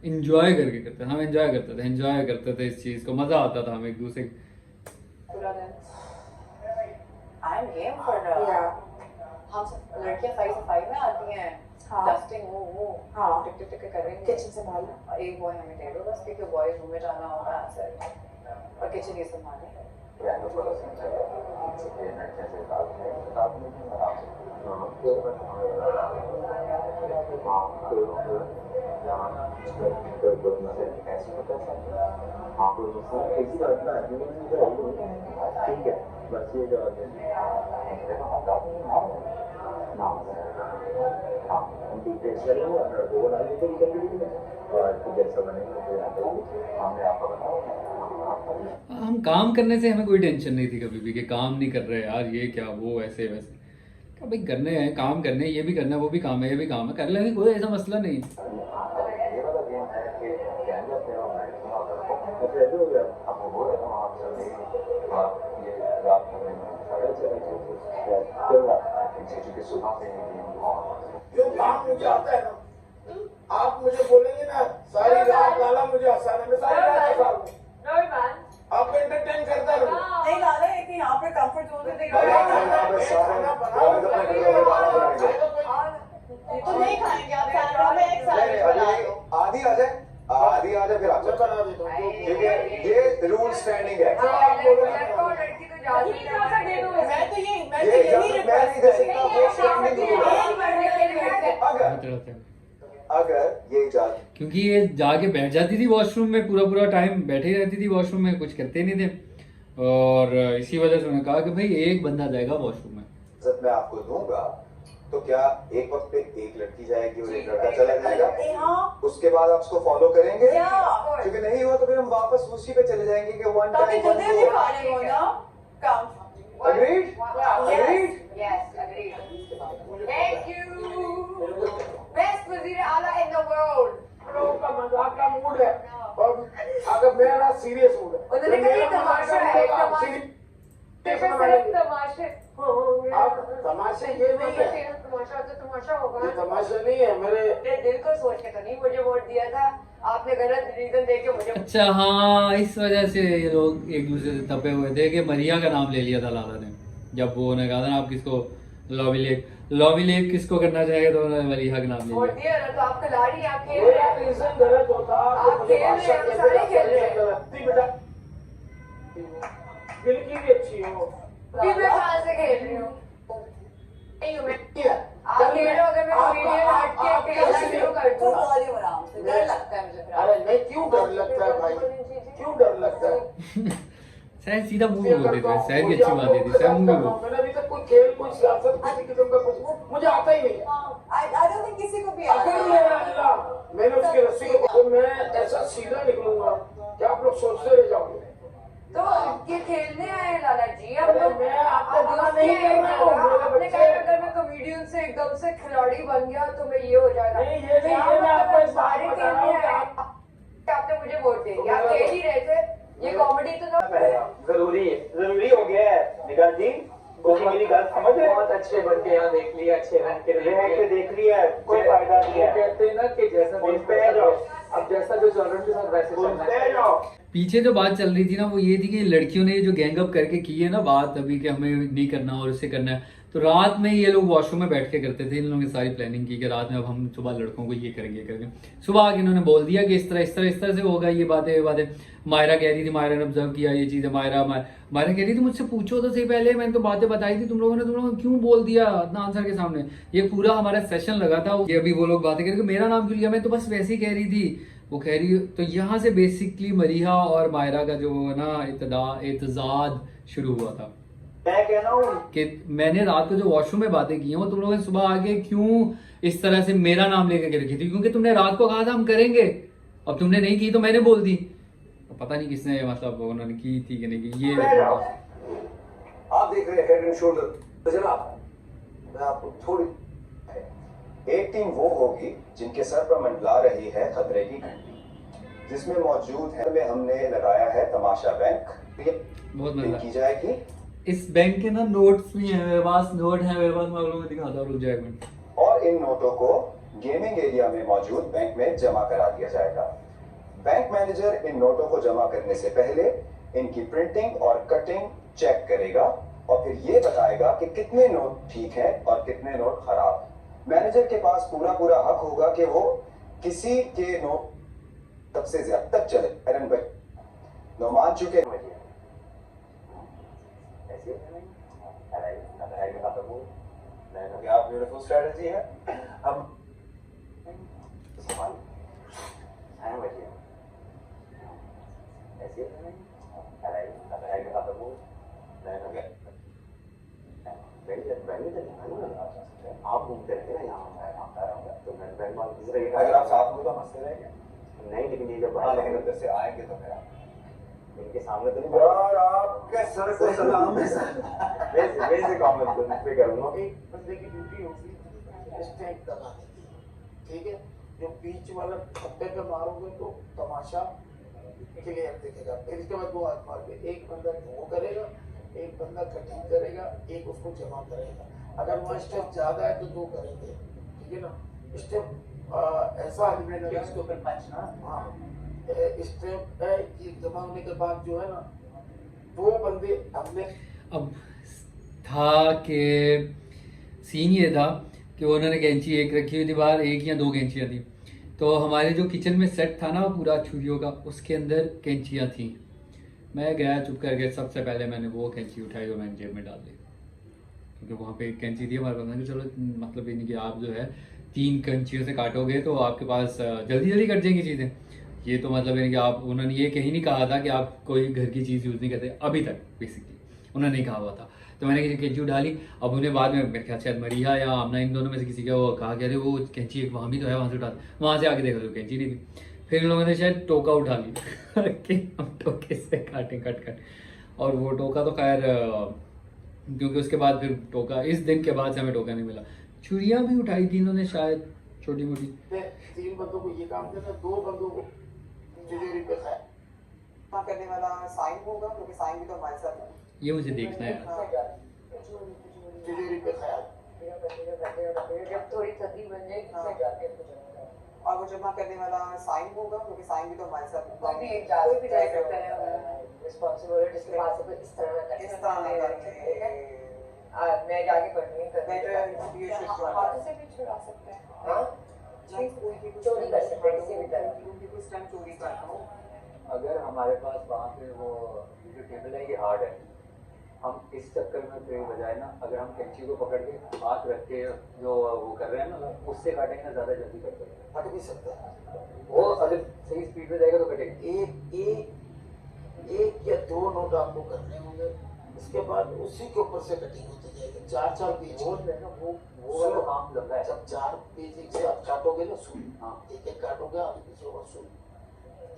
इंजॉय करके करते थे। हम एंजॉय करते थे इस चीज को, मजा आता था हमें एक दूसरे पूरा दिन आई एम गेम फॉर हम सब लड़कियां सफाई में आती हैं। हाँ, डस्टिंग वो हाँ टिक टिक कर रही हैं किचन संभालना। एक बॉय हमें दे दो बस, क्योंकि बॉयज रूम में जाना होगा सर और किचन ये संभालना। ठीक है बस ये जो हम काम करने से हमें कोई टेंशन नहीं थी कभी भी कि काम नहीं कर रहे यार, ये क्या वो ऐसे वैसे। क्या भाई करने हैं, काम करने, ये भी करना है, वो भी काम है, ये भी काम है, कर लेंगे, कोई ऐसा मसला नहीं। जो काम मुझे आता है ना, आप मुझे बोलेंगे ना सारी रात लाला मुझे हंसाने में, सारी रात हंसा दूं। आपको एंटरटेन करता रहूं। नहीं लाला है कि यहाँ पे कंफर्ट जोन में तो नहीं खाएंगे आप खाना में एक साथ आधी आ जाए, आधी आ जाए फिर आप बना देता हूँ। ठीक है, ये रूल स्टैंडिंग है। मैं तो यही मैं नहीं दे सकता, वो स्टैंडिंग रूल है। अगर ये इजाजत, क्योंकि ये जाके बैठ जाती थी वॉशरूम में, पूरा टाइम बैठे रहती थी वॉशरूम में, कुछ करते नहीं थे। और इसी वजह से उन्होंने कहा कि भाई एक बंदा जाएगा वॉशरूम में। इज्जत मैं आपको दूंगा तो क्या एक वक्त पे एक लड़की जाएगी और एक लड़का चला जाएगा, उसके बाद आप उसको फॉलो करेंगे? क्योंकि नहीं हुआ तो फिर हम वापस उसी पे चले जाएंगे कि one time agreed. Thank you. Best वज़ीर आला in the world. लोगों का मजाक का मूड है और अगर मेरा सीरियस मूड है, उन्होंने कहा ये तमाशा है, सिर्फ तमाशे होंगे। आप तमाशे ये नहीं है, तमाशा तो तमाशा होगा। ये तमाशा नहीं है। मेरे दिल को सोच के तो नहीं मुझे वोट दिया था आपने, गलत रीजन दे के मुझे। अच्छा हाँ, इस वजह से ये लोग एक दूसरे से तपे हुए थे कि मरिया का नाम ले लिया था लाला ने। जब वो ने कहा था ना आप किसको लॉबी लेक किसको करना चाहेगा तो उन्होंने मरिया का नाम ले वोट लिया। दिया ना तो आप खिलाड़ी, आप खेल रहे हैं। रीजन गलत होता आप खेल रहे हैं, हम सारे खेल रहे हैं। बेटा दिल की भी अच्छी हो कि मैं कहाँ से खेल रही हूँ? नहीं हूँ मैं। क्या? आप खेलो, अगर मैं कॉमेडियन हट के खेलना शुरू कर दूँ। डर लगता है मुझे। अरे नहीं, क्यों डर लगता है भाई, क्यों डर लगता है? शायद सीधा मुंह में बोल देते, शायद की अच्छी बात थी, शायद मुंह में बोल। मैंने अभी तक कोई खेल, कोई सियासत, किसी किस्म का कुछ मुझे आता ही नहीं है। I don't think किसी को भी अगर मेरा अल्लाह मैंने उसकी रस्सी को तो मैं ऐसा सीधा निकलूंगा कि आप लोग सोचते रह जाओगे। तो ये खेलने आए लाला जी, अब अरे मैं आपको मना नहीं कर रहा हूँ, मेरे आपने बच्चे। कहा अगर मैं कॉमेडी टीम से एकदम से खिलाड़ी बन गया तो मैं ये हो जाएगा। नहीं, ये नहीं, क्या ये मैं आपको मतलब इस बात सारी बता टीम रहा हूँ में कि है, आपने मुझे वोट दे दिया, आप खेल ही रहे थे, ये कॉमेडी तो ना जरूरी हो गया है निगाह जी। कोई मेरी बात समझ रहे हैं? बहुत अच्छे बन के यहाँ देख लिया, अच्छे रन के रह के देख लिया है, कोई फायदा नहीं है। कहते हैं ना कि जैसा उस पे आ जाओ। अब जैसा जो चल रहा है सब वैसे चलना सुनते चाहिए। जाओ। पीछे जो बात चल रही थी ना वो ये थी कि लड़कियों ने जो गैंग अप करके की है ना बात अभी कि हमें नहीं करना और इससे करना है, तो रात में ये लोग वॉशरूम में बैठ के करते थे। इन लोगों ने सारी प्लानिंग की कि रात में अब हम सुबह लड़कों को ये करेंगे। सुबह आके इन्होंने बोल दिया कि इस तरह से होगा, ये बातें। मायरा कह रही थी, मायरा ने ऑब्जर्व किया ये चीज़ है। मायरा कह रही थी मुझसे पूछो तो सही पहले, मैंने तो बातें बताई थी, तुम लोगों ने क्यों बोल दिया इतना आंसर के सामने। ये पूरा हमारा सेशन लगा था। ये अभी वो लोग बातें करेंगे मेरा नाम क्यों लिया, मैं तो बस वैसे ही कह रही थी। वो कह रही तो यहाँ से बेसिकली मरीहा और मायरा का जो ना इत्तेजाद शुरू हुआ था मैं कह रहा हूँ कि मैंने रात को जो वॉशरूम में बातें की हैं वो तुम लोगों ने सुबह आके क्यों इस तरह से मेरा नाम लेकर के रखी थी, क्योंकि तुमने रात को कहा था हम करेंगे, अब तुमने नहीं की तो मैंने बोल दी। पता नहीं किसने मतलब उन्होंने की थी कि नहीं की। ये आप देख रहे हैं हेड एंड शोल्डर। तो जनाब मैं आपको थोड़ी, एक टीम वो होगी जिनके सर पर मंडला रही है खतरे की घंटी, जिसमें मौजूद है में हमने लगाया है तमाशा बैंक। बहुत मजा की जाएगी। इस बैंक के ना नोट्स भी हैं मेरे पास, नोट है मेरे पास, मैं आप लोगों को दिखाता हूँ, रुक जाए एक मिनट। और इन नोटों को गेमिंग एरिया में मौजूद बैंक में जमा करा दिया जाएगा। बैंक मैनेजर इन नोटों को जमा करने से पहले इनकी प्रिंटिंग और कटिंग चेक करेगा और फिर ये बताएगा कि कितने नोट ठीक हैं और कितने नोट खराब। मैनेजर के पास पूरा हक होगा कि वो किसी के नोट सबसे ज्यादा तक चले। एरन भाई नो मान चुके हैं। क्या ब्यूटीफुल स्ट्रेटजी है। अब आप घूमते रहे ना यहाँ तो मैं अगर आप साथ में तो हंसते रहेंगे नहीं, लेकिन ये जब लेकिन उधर से आएंगे तो फिर इनके सामने तो नहीं यार आपके सर को सलाम है सर। वैसे कमेंट पे करूंगा कि बंदे की ड्यूटी होगी स्टैंड दबा देती, ठीक है। जो बीच वाला खब्बे पे मारोगे तो तमाशा क्लियर दिखेगा। फिर इसके बाद दो हाथ मार के एक बंदा वो करेगा, एक बंदा कटिंग करेगा, एक उसको जमा करेगा। अगर वहाँ स्टेप ज्यादा है तो दो करेंगे, ठीक है ना। स्टेप ऐसा आदमी लगा इसके ऊपर पहुंचना। हाँ स्टेप है ये जमा होने के बाद जो है ना दो बंदे हमने अब था कि सीन ये था कि उन्होंने कैंची एक रखी हुई थी बाहर, एक या दो कैंचियाँ थी। तो हमारे जो किचन में सेट था ना पूरा छुरियों का, उसके अंदर कैंचियाँ थी। मैं गया चुप करके, सबसे पहले मैंने वो कैंची उठाई और मैंने जेब में डाल दी, क्योंकि वहाँ पे एक कैंची थी हमारे पास। चलो मतलब इनकी आप जो है 3 कैंचियों से काटोगे तो आपके पास जल्दी कट जाएंगी चीज़ें। ये तो मतलब है कि आप, उन्होंने ये कहीं नहीं कहा था कि आप कोई घर की चीज़ यूज़ नहीं करते अभी तक, बेसिकली उन्होंने नहीं कहा हुआ था। तो मैंने कैंची उठा ली। अब उन्हें बाद में मेरे ख्याल शायद मरिया या आमना इन दोनों में से किसी का वो कहा गया वो कैंची एक वहाँ भी तो है, वहाँ से उठा, वहाँ से आके देखा तो कैंची नहीं थी। फिर इन लोगों ने शायद टोका उठा लिया कि हम टोके से काटें कट। और वो टोका तो खैर क्योंकि उसके बाद फिर टोका, इस दिन के बाद से हमें टोका नहीं मिला। छुरियाँ भी उठाई थी इन्होंने शायद छोटी मोटी। 3 बंदों को ये काम करना, 2 बंदों को तिजोरी पे खाए करने वाला साइन होगा, क्योंकि साइन भी तो हमारे साथ है। ये मुझे देखना है। तिजोरी पे खाया जब थोड़ी सर्दी बन जाएगी और वो जमा करने वाला साइन होगा, क्योंकि साइन भी तो हमारे साथ है। कोई भी जा सकता है, रिस्पॉन्सिबिलिटी इसके पास है, इस तरह ना करके मैं जाके करनी है, हाथों से भी छुड़ा सकते हैं। हाँ चोरी कर सकते हैं किसी भी तरह की, कुछ टाइम चोरी करता हूँ। अगर हमारे पास वहाँ पे वो जो टेबल है ये हार्ड है, हम इस चक्कर में फिर बजाय ना अगर हम कैंची को पकड़ के हाथ रख के जो वो कर रहे हैं ना उससे काटेंगे ना ज़्यादा जल्दी कट जाएगा। हट भी सकता है वो अगर सही स्पीड में जाएगा तो कटेगा। एक या 2 नोट आपको करने होंगे, उसके बाद उसी के ऊपर से कटिंग होती जाएगी। 4 पेज वो वाला काम लग रहा है। जब 4 पेज एक साथ काटोगे ना, सुन हाँ एक काटोगे आगे पीछे होगा, सुन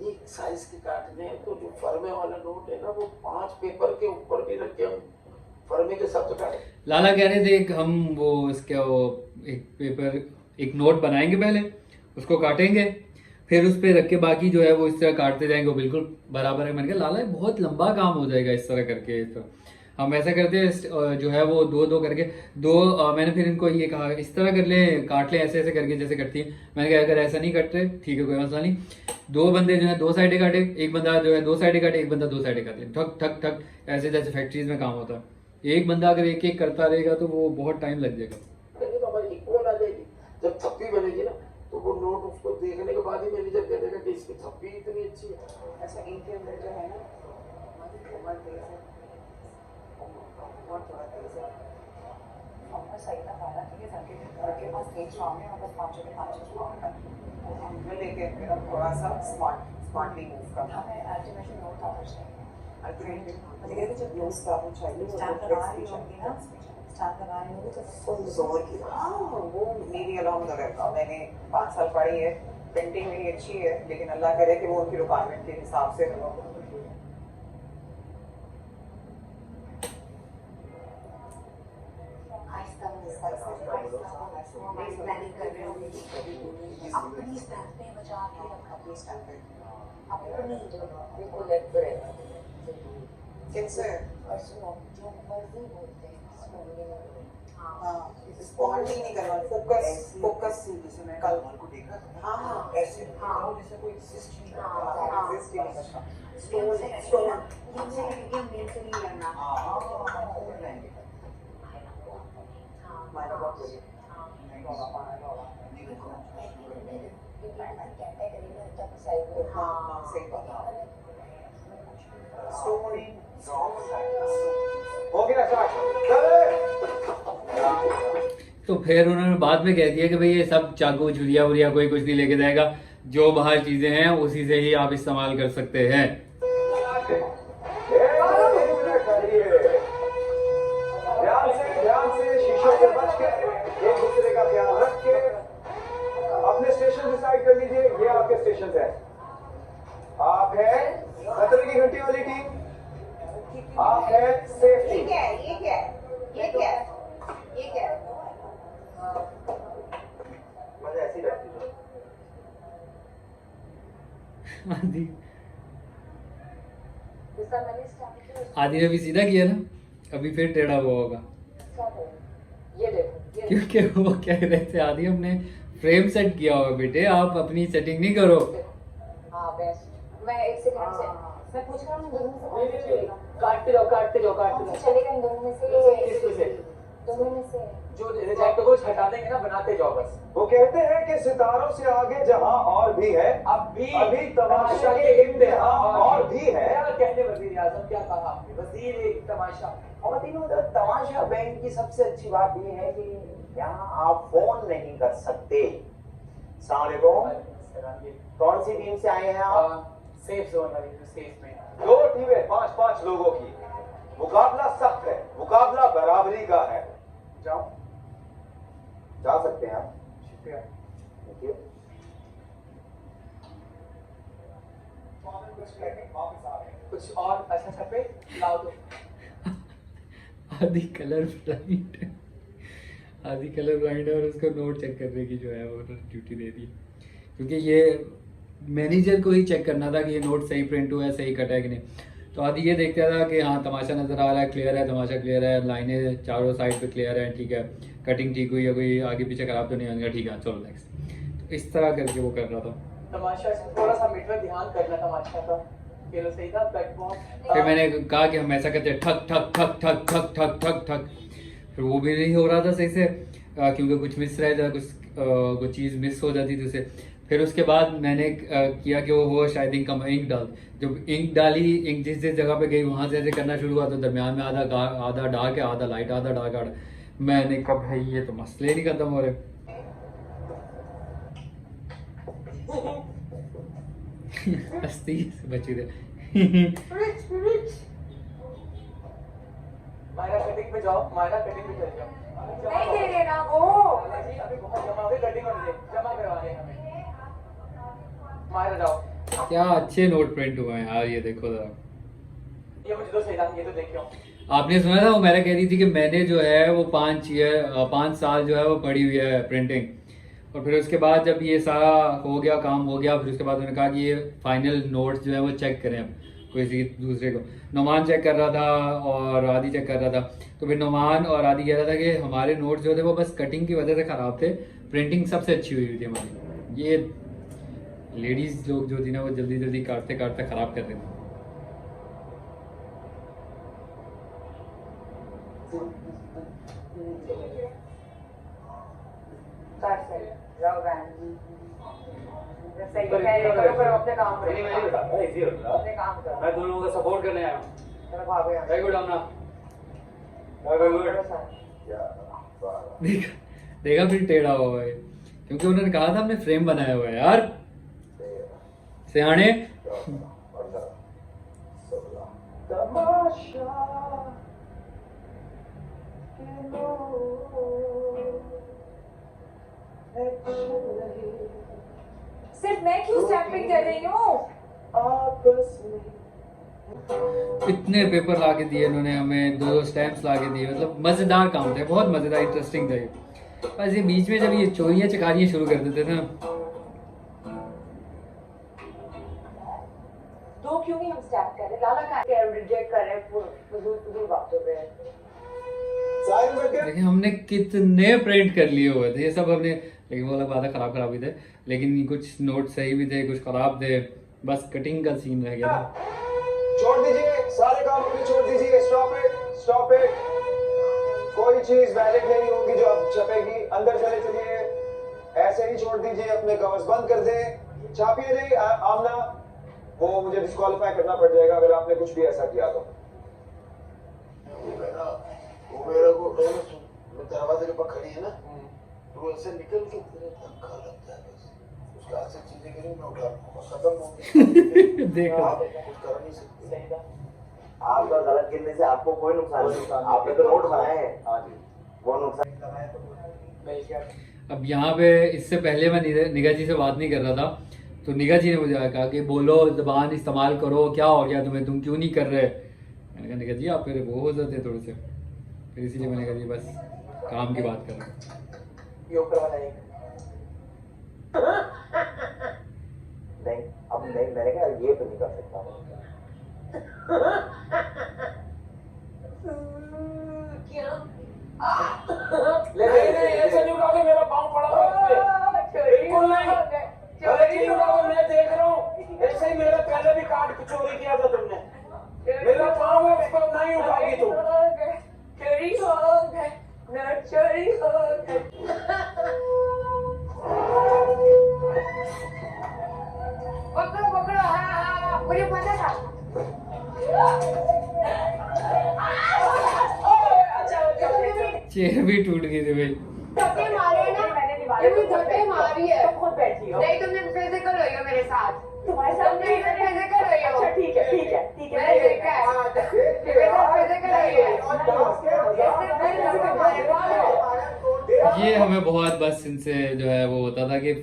एक साइज के काटने हैं तो जो फर्मे वाला नोट है ना वो 5 पेपर के ऊपर भी रख के हम फर्मे के साथ काटे। लाला कह रहे थे कि हम वो इसका वो एक पेपर एक नोट बनाएंगे, पहले उसको काटेंगे, फिर उस पर रख के बाकी जो है वो इस तरह काटते जाएंगे, वो बिल्कुल बराबर है। मैंने कहा लाला बहुत लंबा काम हो जाएगा इस तरह करके। इस तरह हम ऐसा करते हैं जो है वो दो दो करके मैंने फिर इनको ये कहा इस तरह कर ले, काट ले ऐसे ऐसे करके जैसे करती है। मैंने कहा अगर ऐसा नहीं करते ठीक है कोई मसला नहीं, दो बंदे जो है दो साइडें काटे, एक बंदा जो है दो साइडें काटे, एक बंदा दो साइडें काटे, ठक ठक ठक ऐसे जैसे फैक्ट्रीज में काम होता है। एक बंदा अगर एक एक करता रहेगा तो वो बहुत टाइम लग जाएगा। तो हमारी इक्वल आ जाएगी। जब थप्पी बनेगी ना तो वो नोट उसको देखने के बाद ही मैनेजर कह देगा कि इसकी थप्पी इतनी अच्छी है। अच्छा इनके अंदर जो है ना बहुत तेज है, बहुत थोड़ा तेज है। और सही था खाना ठीक है, सबके पास तेज शाम में वापस 5 के 5 शाम में लेके फिर हम थोड़ा सा स्मार्टली मूव करना है। एस्टिमेशन नोट था कुछ नहीं, मुझे कहते जब यूज करना चाहिए स्टैम्प लगा रही होगी ना, स्टैम्प लगा रही होगी तो फुल जोर की। हाँ वो मेरी अलॉन्ग द वे मैंने 5 साल पढ़ी है, प्रिंटिंग मेरी अच्छी है, लेकिन अल्लाह करे कि वो उनकी रिक्वायरमेंट के हिसाब से हो। प्लानिंग कर रहे होंगे अपनी स्टैम्प पे बचा के रखा, अपनी स्टैम्प पे अपनी जो बिल्कुल लेफ्ट पे कैसे और सुनो जो मर्जी बोलते हैं हाँ स्पॉन्डिंग नहीं करना, फोकस जैसे मैं कल को देखा हाँ ऐसे जैसे कोई एग्जिस्ट नहीं करता, एग्जिस्ट नहीं करता स्टोन ये मेंटली करना माइंड बहुत हो गया तो फिर उन्होंने बाद में कह दिया कि भाई ये सब चाकू छुरिया वुरिया कोई कुछ नहीं लेके जाएगा, जो बाहर चीजें हैं उसी से ही आप इस्तेमाल कर सकते हैं। ध्यान से शीशों से बच के एक दूसरे का ध्यान रख के अपने स्टेशन डिसाइड कर लीजिए। ये आपके स्टेशन है। आप है खतरे की घंटी वाली टीम, आप है सेफ्टी। ये क्या है? ये क्या है? ये क्या है? ये क्या है? मजा ऐसी रहती है। आदि ने भी सीधा किया ना, अभी फिर टेढ़ा हुआ होगा। ये देखो क्योंकि वो कह रहे थे आदि हमने फ्रेम सेट किया हुआ बेटे, आप अपनी सेटिंग नहीं करो। हाँ बेस्ट। मैं एक सेकंड से मैं पूछ रहा हूँ दोनों में से काटते जाओ चलेगा इन दोनों में से किसमें से दोनों में से जो रिजेक्ट को हटा देंगे ना, बनाते जाओ बस। वो कहते हैं कि सितारों से आगे जहां और भी है, अभी तमाशा के इंतहा और भी है। क्या कहने वजीर आजम, क्या कहा आपने? वजीर तमाशा। और तीनों तमाशा बैंक की सबसे अच्छी बात ये है कि यहाँ आप फोन नहीं कर सकते। अस्सलाम वालेकुम, कौन सी टीम से आए हैं आप? सेफ जोन वाली, सेफ में 2 टीमें 5-5 लोगों की, मुकाबला सख्त है, मुकाबला बराबरी का है। जाओ, जा सकते हैं आप। शुक्रिया। Thank you. कुछ और अच्छा छपे लाओ दो। आदि कलर ब्लाइंड है और उसको नोट चेक करने की जो है वो ड्यूटी दे दी, क्योंकि ये मैनेजर को ही चेक करना था कि ये नोट सही प्रिंट हुआ है, सही कटा है कि नहीं। तो आदि ये देखता था कि हाँ तमाशा नजर आ रहा है, क्लियर है, तमाशा क्लियर है, लाइनें चारों साइड पे क्लियर है, ठीक है, कटिंग ठीक हुई है, कोई आगे पीछे खराब तो नहीं होगा, ठीक है चलो नेक्स्ट। तो इस तरह करके वो कर रहा था। तमाशा से थोड़ा सा मीटर ध्यान करना तमाशा का, ये लो सही था प्लेटफॉर्म। फिर मैंने कहा कि हम ऐसा करते हैं ठक ठक ठक ठक ठक ठक ठक ठक, फिर वो भी नहीं हो रहा था सही से, क्योंकि कुछ मिस रह जाता, कुछ चीज़ मिस हो जाती थी उसे। फिर उसके बाद मैंने किया कि वो हुआ शायद इंक डाल, जब इंक डाली, इंक जिस जिस जगह पे गई वहां से ऐसे करना शुरू हुआ, तो दरमियान में आधा डार्क है, आधा लाइट, आधा डार्क। मैंने कहा भाई ये तो मसले नहीं खत्म हो रहे। हस्ती से बची रहे। मायरा कटिंग पे जाओ, मायरा कटिंग पे चले जाओ। नहीं दे देना वो। जी अभी बहुत जमा हो गई, कटिंग और जमा करवाने हमें। मायरा जाओ। क्या अच्छे नोट प्रिंट हुए हैं यार, ये देखो जरा। ये मुझे तो सही था, ये तो देखियो। आपने सुना था वो मेरा कह रही थी कि मैंने जो है वो 5 साल जो है वो पढ़ी हुई है प्रिंटिंग, और फिर उसके बाद जब ये सारा हो गया, काम हो गया, फिर उसके बाद उन्होंने कहा कि ये फाइनल नोट्स जो है वो चेक करें अब किसी दूसरे को। नोमान चेक कर रहा था और आदि चेक कर रहा था, तो फिर नोमान और आदि कह रहा था कि हमारे नोट्स जो थे वो बस कटिंग की वजह से ख़राब थे, प्रिंटिंग सबसे अच्छी हुई थी हमारी। ये लेडीज़ लोग जो थी ना वो जल्दी जल्दी काटते काटते ख़राब कर रहे थे। सही है, करो अपने काम करो। नहीं, मैं नहीं बताता, इजी होता है। अपने काम करो। मैं तुम लोगों का सपोर्ट करने आया हूँ। चलो भागो यहाँ से। Very good Amna, very good. देखा देखा फिर टेढ़ा हुआ है, क्योंकि उन्होंने कहा था हमने फ्रेम बनाया हुआ है यार सियाने। सिर्फ मैं क्यों स्टैम्पिंग कर रही हूँ? इतने पेपर ला के दिए इन्होंने हमें, 2 स्टैम्प्स ला के दिए, मतलब मज़ेदार काम थे, बहुत मज़ेदार इंटरेस्टिंग था ये। बस ये बीच में जब ये चोरियाँ चकारियाँ शुरू कर देते थे ना, दो क्यों नहीं हम स्टैम्प कर रहे? लाला का रिजेक्ट कर रहे हैं, फजूल बातों पे। देखिए हमने कितने प्रिंट कर लिए हुए थे ये सब हमने, लेकिन वो अलग बात है खराब खराब भी थे, लेकिन कुछ नोट सही भी थे, कुछ खराब थे, बस कटिंग का सीन रह गया था। छोड़ दीजिए, सारे काम अपने छोड़ दीजिए। Stop it, stop it. कोई चीज वैलिड नहीं होगी जो अब छपेगी। अंदर चले चलिए, ऐसे ही छोड़ दीजिए, अपने कवर्स बंद कर दे, छापिए नहीं। आमना, वो मुझे डिस्क्वालीफाई करना पड़ जाएगा अगर आपने कुछ भी ऐसा किया तो। वो मेरे को दरवाजे के पास खड़ी है ना, तो ऐसे निकल के तेरे धक्का लगता है, बस उसके हाथ से चीजें गिरी, मैं उठा लूंगा, खत्म हो गया। देखो आप कुछ कर नहीं सकते। आपका गलत गिनने से आपको कोई नुकसान नहीं, आपने तो नोट बनाए हैं। हाँ जी, वो नुकसान। अब यहाँ पे इससे पहले मैं निगा जी से बात नहीं कर रहा था, तो निगा जी ने मुझे कहा कि बोलो, ज़बान इस्तेमाल करो, क्या हो गया तुम्हें, तुम क्यों नहीं कर रहे? मैंने कहा निगा जी आप फिर वो हो जाते थोड़े से, फिर इसीलिए मैंने कहा जी बस काम की बात कर रहे हैं। योग करवाना है। नहीं, अब नहीं, मैंने कहा ये तो नहीं कर सकता। नहीं, ऐसे नहीं उठाओगे, मेरा पाँव पड़ा हुआ है इसमें। बिल्कुल नहीं, गलत नहीं उठाओगे, मैं देख रहा हूँ। ऐसे ही मेरा पहले भी कार्ड चोरी किया था तुमने। मेरा पाँव है, उसको नहीं उठाओगी तुम। चोरी हो गए, चोरी हो गए। पकड़ो पकड़ो, हाँ, मुझे पता था। चेयर भी टूट गई थी भाई। धक्के मारे ना, तुमने धक्के मारी है। तुम खुद बैठी हो। नहीं, तुमने फिजिकल हुई हो मेरे साथ। तुम्हारे साथ तुमने फिजिकल हुई हो। अच्छा ठीक है ठीक है ठीक है। मैंने देखा है। मेरे साथ फिजिकल हुई है। ये हमें बहुत बस इनसे जो है वो होता था कि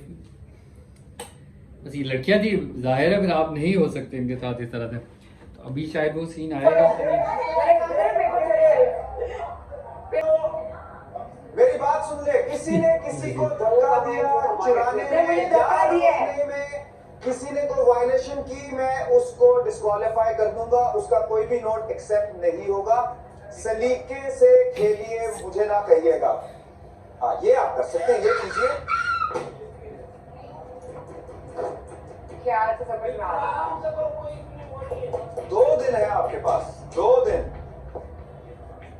बस ये लड़कियां थी, जाहिर है फिर आप नहीं हो सकते इनके साथ इस तरह से, तो अभी शायद वो सीन आएगा। मेरी बात सुन ले, किसी ने किसी को धक्का दिया, चुराने में या रोकने में किसी ने कोई वायलेशन की, मैं उसको डिस्क्वालीफाई कर दूंगा, उसका कोई भी नोट एक्सेप्ट नहीं होगा। सलीके से खेलिए, मुझे ना कहिएगा। हाँ, ये आप कर सकते हैं, ये कीजिए। क्या से समझ में आ रहा है? 2 दिन है आपके पास, 2 दिन।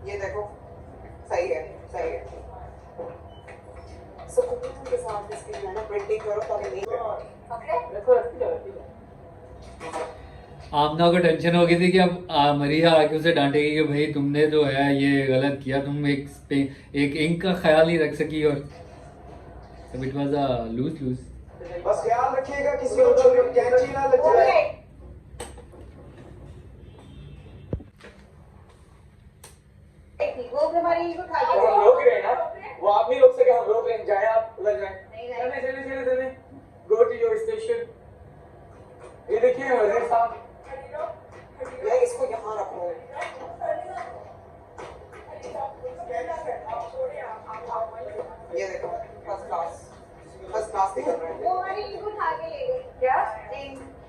ये देखो, सही है, सही है। सुकून के साथ इसकी मैंने प्रिंटिंग करो ताकि नहीं आमना को टेंशन हो गई थी कि अब मरिया आके उसे डांटेगी कि भाई तुमने जो है ये गलत किया, तुम एक इंक का ख्याल नहीं रख सकी, और सब it was a lose lose. बस ख्याल रखिएगा किसी को छुरी कैंची ना लग जाए। वो हमारी ईगो खा तो हम रोक रहे हैं ना, वो आप नहीं रोक सके, हम रोक रहे हैं। जाए आप उधर जाए। चले गो टू योर स्टेशन। ये देखिए वजीर साहब, मैं इसको यहाँ रखूं। ये देखो फर्स्ट क्लास दिख रहा है। वो हमारी इनको उठा के ले गई क्या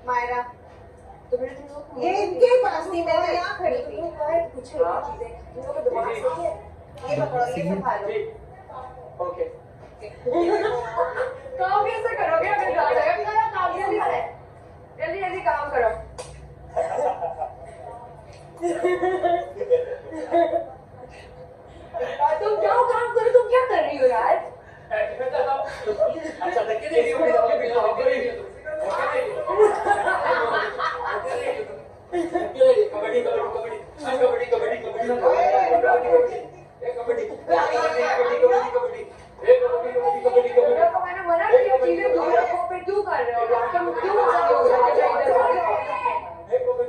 मायरा तो फिर तुम लोग ये इनके पास नहीं, मैं तो यहाँ खड़ी थी। कुछ चीजें तुम लोग का दिमाग सही है ये पकड़ो ये संभालो ओके काम कैसे करोगे अगर ज्यादा है अपना काम जल्दी करो जल्दी जल्दी काम करो तुम जाओ काम करो तुम क्या कर रही हो यार अच्छा धक्के दे रही हो कबड्डी कबड्डी कबड्डी कबड्डी तो मैंने मना किया चीजें दूर रखो फिर क्यों कर रहे हो यार तुम क्यों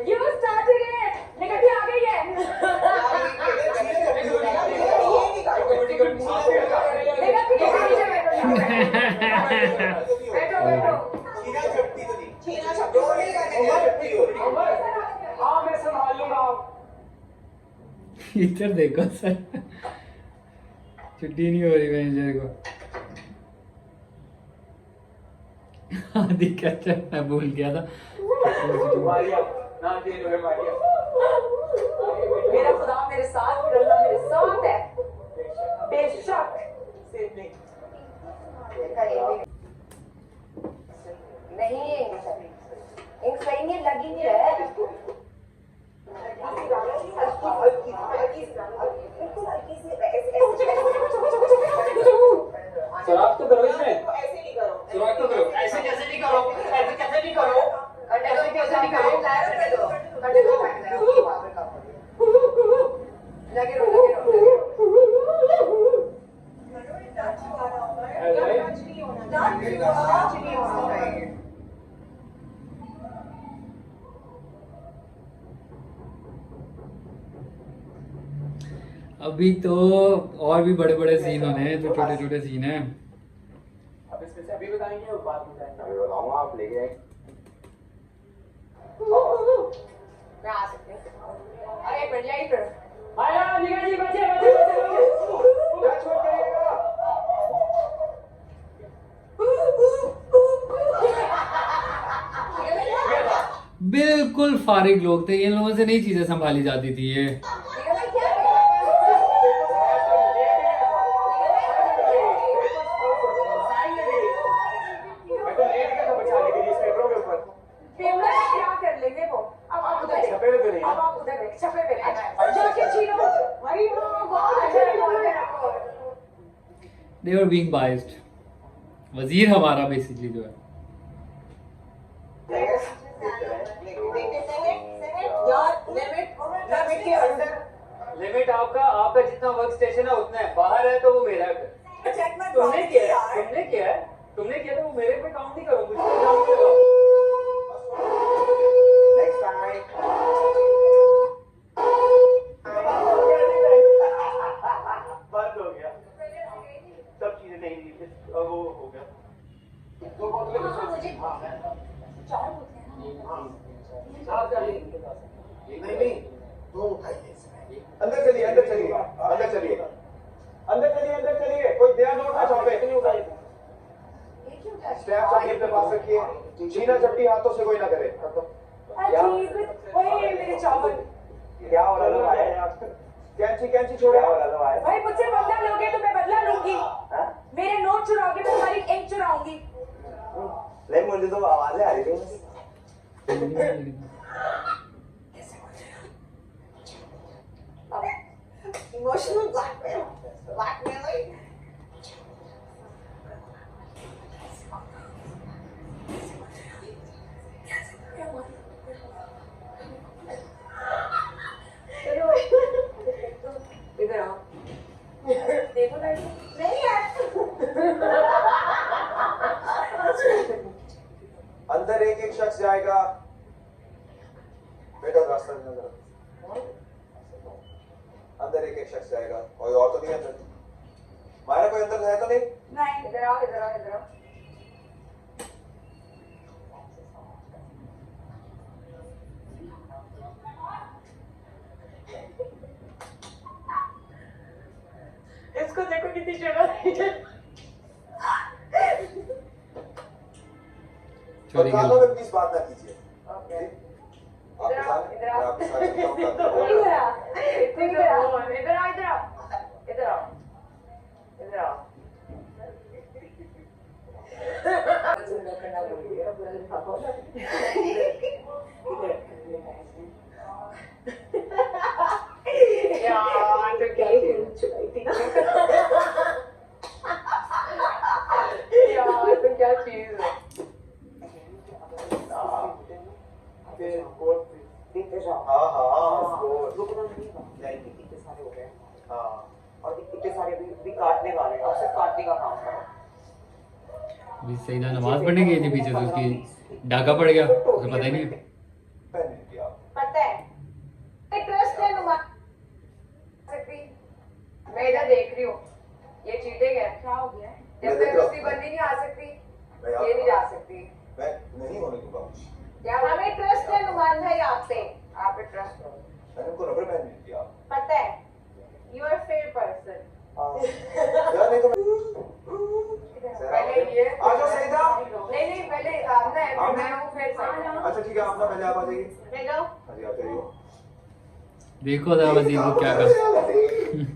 You started it निकल आ गई है हाँ मैं संभाल लूंगा इधर देखो सर, छुट्टी नहीं हो रही मैनेजर को। आदि कैसे मैं भूल गया था। मारिया ना दे रो मारिया मेरा खुदा मेरे साथ मेरा अल्लाह मेरे साथ है बेशक सेफ नहीं नहीं इंक सही नहीं लग ही नहीं रहा है शराब तो करो इसमें ऐसे नहीं करो शराब तो करो ऐसे कैसे नहीं करो ऐसे कैसे नहीं करो ऐसे कैसे नहीं करो लगे रहो अभी तो और भी बड़े बड़े सीन होने हैं, जो छोटे छोटे सीन हैं। अब इसमें से अभी बताएंगे और बाद में बताएंगे अभी बताऊंगा, आप लेके आए। मैं आ सकती हूँ अरे बढ़ जाएगी फिर आया निकल जी बच्चे बच्चे बिल्कुल फारिग लोग थे, इन लोगों से नहीं चीजें संभाली जाती थी ये। क्या कर लेंगे वो अब आप उधर अब आप उधर छपे पे जाके छीनो वही दे वर बीइंग बाइस्ड। वजीर हमारा बेसिकली जो है लिमिट आपका जितना वर्क स्टेशन है उतना है, बाहर है तो वो मेरा है। तुमने किया है तो वो मेरे पे काउंट नहीं करो, मुझे काउंट करो। नेक्स्ट टाइम बंद हो गया, सब चीजें नहीं थी, अब वो हो गया। नहीं दो उठाइए अंदर चलिए अंदर चलिए अंदर चलिए अंदर चलिए अंदर चलिए, कोई ध्यान दो ना पे स्टैप सामने पे पास रखिए, छीना झपटी हाथों से कोई ना करे। मेरे चावल क्या हो रहा है? कैंची छोड़े, भाई मुझसे बदला लोगे तो मैं बदला लूंगी, मेरे नोट चुराओगे तो तुम्हारी इंक चुराऊंगी। नहीं मुझे तो आवाजें आ रही थी। इमोशनल ब्लैकमेल इधर आओ देखो नहीं यार अंदर एक एक शख्स जाएगा, बेटा रास्ता देना जरा। अंदर एक एक शख्स जाएगा, कोई और तो नहीं अंदर? मायरा कोई अंदर है तो नहीं? नहीं इधर आओ इधर आओ इधर आओ। इसको देखो कितनी शर्म चोरी के कानों लिए। में प्लीज बात ना कीजिए। ओके आपके साथ इधर आओ। आपके साथ चिंता करता हूँ। इधर आ इधर आओ इधर आओ इधर आओ इधर आओ इधर आओ करना बोल दिया पूरा दिन खाओ यार तो क्या चुराई थी यार तो क्या चीज है देखते जाओ। हाँ हाँ of course। रुकना नहीं है। इतने सारे हो गए हाँ और इतने सारे भी काटने वाले हैं। अब सिर्फ काटने का काम करो। अभी सईदा नमाज पढ़ने गई थी पीछे से उसकी डाका पड़ गया, उसे पता ही नहीं। मैंने किया। पता है ट्रस्ट है नुमा सकती मैं इधर देख रही हूँ ये चीटिंग है क्या हो गया जब तक उसकी बंदी नहीं आ सकती ये नहीं जा सकती मैं नहीं होने दूंगा कुछ। क्या हमें ट्रस्ट है नुमान भाई आपसे आप पे ट्रस्ट करो मैंने उनको रबर बैंड नहीं दिया पता है यू आर फेयर पर्सन यार नहीं तो पहले ये आ जाओ सईदा। नहीं नहीं पहले आमना है मैं हूँ फिर सईदा अच्छा ठीक है, आप ना पहले आप आ जाइए। ले जाओ हाँ जी, आप जाइए। देखो जरा वजीर को क्या कर।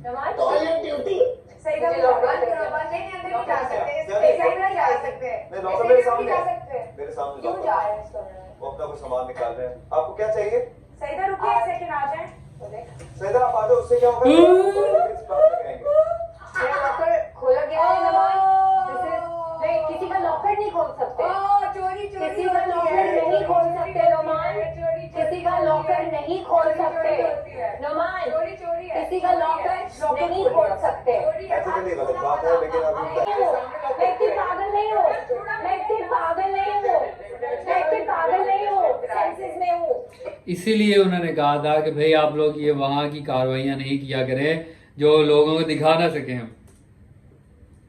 Numan toilet duty. सईदा को बंद करो बंद नहीं अंदर नहीं जा सकते सईदा नहीं जा सकते नहीं, लॉकर मेरे सामने जा है। सकते मेरे सामने क्यों लॉकर जा है। रहे हैं इस कमरे में वो अपना कुछ सामान निकाल रहे हैं। आपको क्या चाहिए? सईदा रुकिए एक सेकंड आ जाए तो देख सईदा आप आ जाओ, उससे क्या होगा? इस बात में कहेंगे। मेरा लॉकर खोला गया है नुमान नहीं किसी का लॉकर नहीं खोल सकते चोरी चोरी किसी का लॉकर नहीं खोल सकते नुमान किसी का लॉकर नहीं खोल सकते नुमान चोरी चोरी किसी का लॉकर नहीं खोल सकते ऐसे तो नहीं गलत बात है, लेकिन अभी मैं इतनी पागल नहीं हूँ मैं इतनी पागल नहीं हूँ मैं इतनी पागल नहीं हूँ सेंसेस में हूँ इसीलिए उन्होंने कहा था कि भाई आप लोग ये वहाँ की कार्रवाइयाँ नहीं किया करें जो लोगों को दिखा ना सके हम।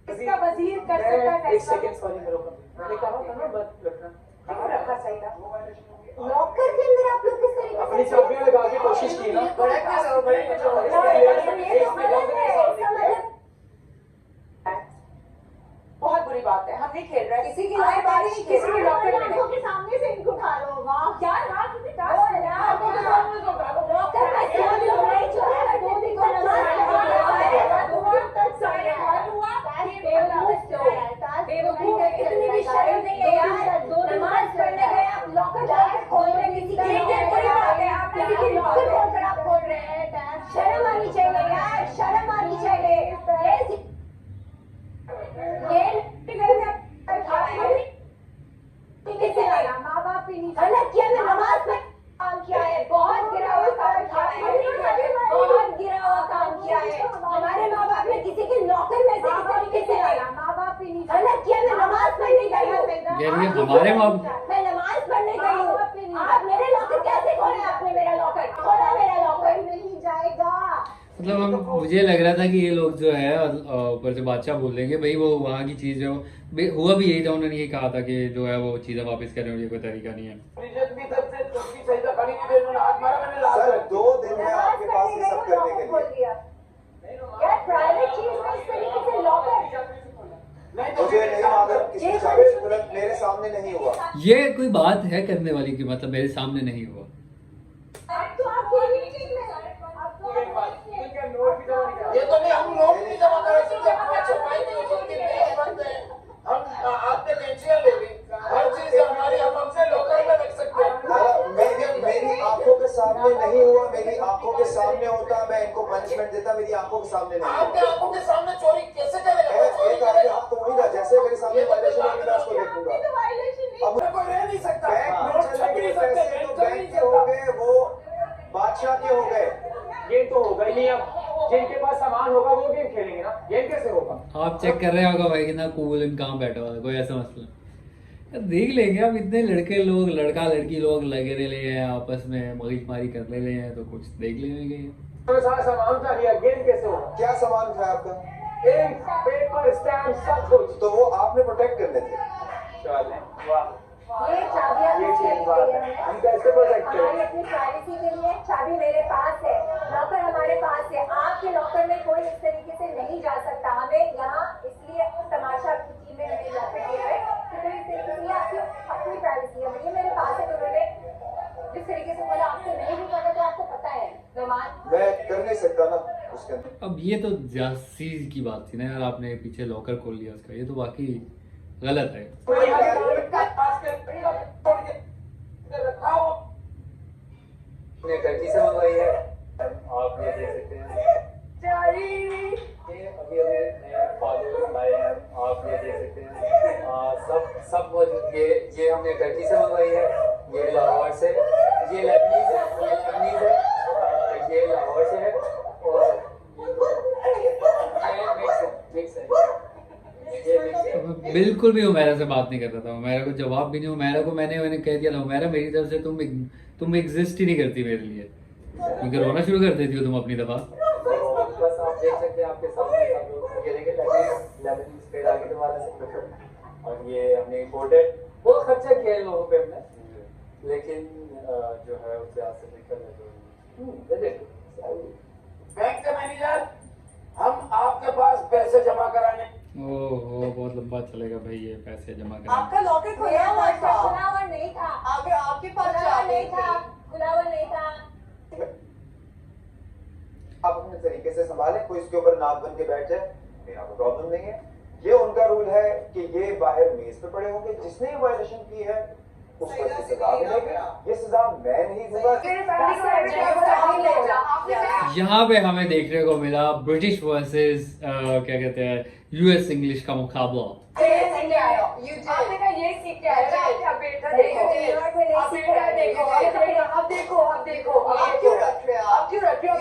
इसका वजीर कर सकता है एक सेकंड सॉरी मेरे को मैंने कहा था ना बस रखना। क्यों रखा सही था लॉकर के अंदर आप लोग किस तरीके अपनी चाबियां लगा के कोशिश की ना। बड़े बहुत बुरी बात है हम नहीं खेल रहे किसी की लाइफ आ रही किसी की लॉकर में के सामने से इनको उठा लो वाह यार रात में लॉकर में से लोग नहीं चुरा है दो दिन को बेवकूफ इतनी भी शर्म नहीं है यार नमाज पढ़ने गए आप लॉकर जाकर खोल रहे किसी की बुरी बात है आप किसी की लॉकर खोलकर आप खोल रहे हैं शर्म आनी चाहिए यार शर्म आनी चाहिए माँ बाप भी नहीं गलत किया मैं नमाज में काम किया है बहुत गिरा हुआ काम किया है बहुत गिरा हुआ काम किया है हमारे माँ बाप ने किसी के लॉकर में से इस तरीके से माँ बाप भी नहीं गलत किया मैं नमाज पढ़ने गई हूँ यार ये हमारे माँ मैं नमाज पढ़ने गई हूँ आप मेरे लॉकर कैसे खोले आपने मेरा लॉकर खोला मेरा लॉकर नहीं जाएगा मतलब हम मुझे लग रहा था कि ये लोग जो है ऊपर से बादशाह बोल देंगे भाई वो वहाँ की चीज़ जो हुआ भी यही था, उन्होंने ये कहा था कि जो है वो चीज़ें वापस करें और ये कोई तरीका नहीं है। रिजल्ट भी तब से चौकी सही था खड़ी थी उन्होंने हाथ मारा मैंने लात सर 2 दिन में आपके पास ये सब करने के लिए। यार प्राइवेट चीज में इस तरीके से लॉकर मुझे नहीं मालूम किसी चाबी से तुरंत मेरे सामने नहीं हुआ। ये कोई बात है करने वाली की, मतलब मेरे सामने नहीं हुआ। तो आप कोई भी चीज में ये तो नहीं हम नोट नहीं जमा कर सकते अपना छपाई नहीं हो सकती पेज बंद है हम आपने पेंसिल ले ली हर चीज हमारी हम अपने लोकल में रख सकते हैं। मेरी आंखों के सामने नहीं हुआ, मेरी आंखों के सामने होता मैं इनको पनिशमेंट देता, मेरी आंखों के सामने नहीं आपके हुआ। आंखों के सामने चोरी कैसे करेगा एक आगे हाथ तो वही था, जैसे मेरे सामने वायलेशन होगी मैं उसको देखूंगा। अब कोई रह नहीं सकता बैंक नोट चले छप गए, नहीं सकते पैसे तो चल बैंक नहीं के हो सकता गए, वो बादशाह के हो गए। गेम तो होगा ही नहीं। अब जिनके पास सामान होगा वो गेम खेलेंगे ना, गेम कैसे होगा? आप चेक कर रहे होगा भाई कितना कूल इन कहाँ बैठा हुआ है, कोई ऐसा मसला यार देख लेंगे। अब इतने लड़के लोग लड़का लड़की लोग लगे रहे हैं आपस में मगजमारी कर ले हैं तो कुछ देख लेंगे। तो सारा सामान उठा लिया, गेम कैसे होगा? क्या सामान था आपका? इंक पेपर स्टैम्प सब कुछ तो वो आपने प्रोटेक्ट करने थे। चले वाह ये चाबियां ये मुझे चीज दी बात गई है, हैं। हम कैसे प्रोटेक्ट हमारी करें? अपनी प्राइवेसी के लिए चाबी मेरे पास है लॉकर हमारे पास है आपके लॉकर में कोई इस तरीके से नहीं जा सकता हमें यहाँ इसलिए तमाशा की टीम में हमें लॉकर दिया है कि कोई इस तरीके से आपकी अपनी प्राइवेसी ये तो जासी की बात थी ना यार, आपने पीछे लॉकर खोल लिया उसका, ये तो वाकई गलत है। टर्की से मंगवाई है, आप ये देख सकते हैं। ये अभी नए फालूदा लाए हैं, आप ये देख सकते हैं। सब मौजूद। ये हमने टर्की से मंगवाई है, ये लाहौर से, ये लेबनीज है, ये लाहौर से है, और ये मिक्स है। बिल्कुल भी उमेरा से बात नहीं कर रहा था, उमेरा को जवाब भी नहीं। उमेरा को मैंने कह दिया था, उमेरा मेरी तरफ से तुम एग्जिस्ट ही नहीं करती मेरे लिए, क्योंकि रोना शुरू कर देती हो तुम अपनी दफा। बस आप देख सकते हैं, आपके सामने सब लोग ये देखें, लेबनीज पेड़ आगे दोबारा से, और ये हमने इंपोर्टेड, बहुत खर्चा किया है लोगों पे हमने, लेकिन जो है उससे आज से निकल है। बैंक के मैनेजर, हम आपके पास पैसे जमा कराने। ओहो बहुत लंबा चलेगा भाई ये पैसे जमा करना। आपका लॉकर खुला हुआ था, खुला हुआ नहीं था, आपके पास खुला हुआ नहीं था, खुला हुआ नहीं था। आप अपने तरीके से संभालें, कोई इसके ऊपर नाक बन के बैठ जाए, मेरा कोई प्रॉब्लम नहीं है। ये उनका रूल है कि ये बाहर मेज पे पड़े होंगे, जिसने ये वायलेशन की है उस पर से सजा मिलेगी। ये सजा मैं नहीं दूंगा। यहाँ पे हमें देखने को मिला ब्रिटिश वर्सेस क्या कहते हैं यूएस इंग्लिश का मुकाबला। आपने कहा ये सीख के आया, अब देखो आप क्यों रख रहे हो, आप क्यों रख रहे हो।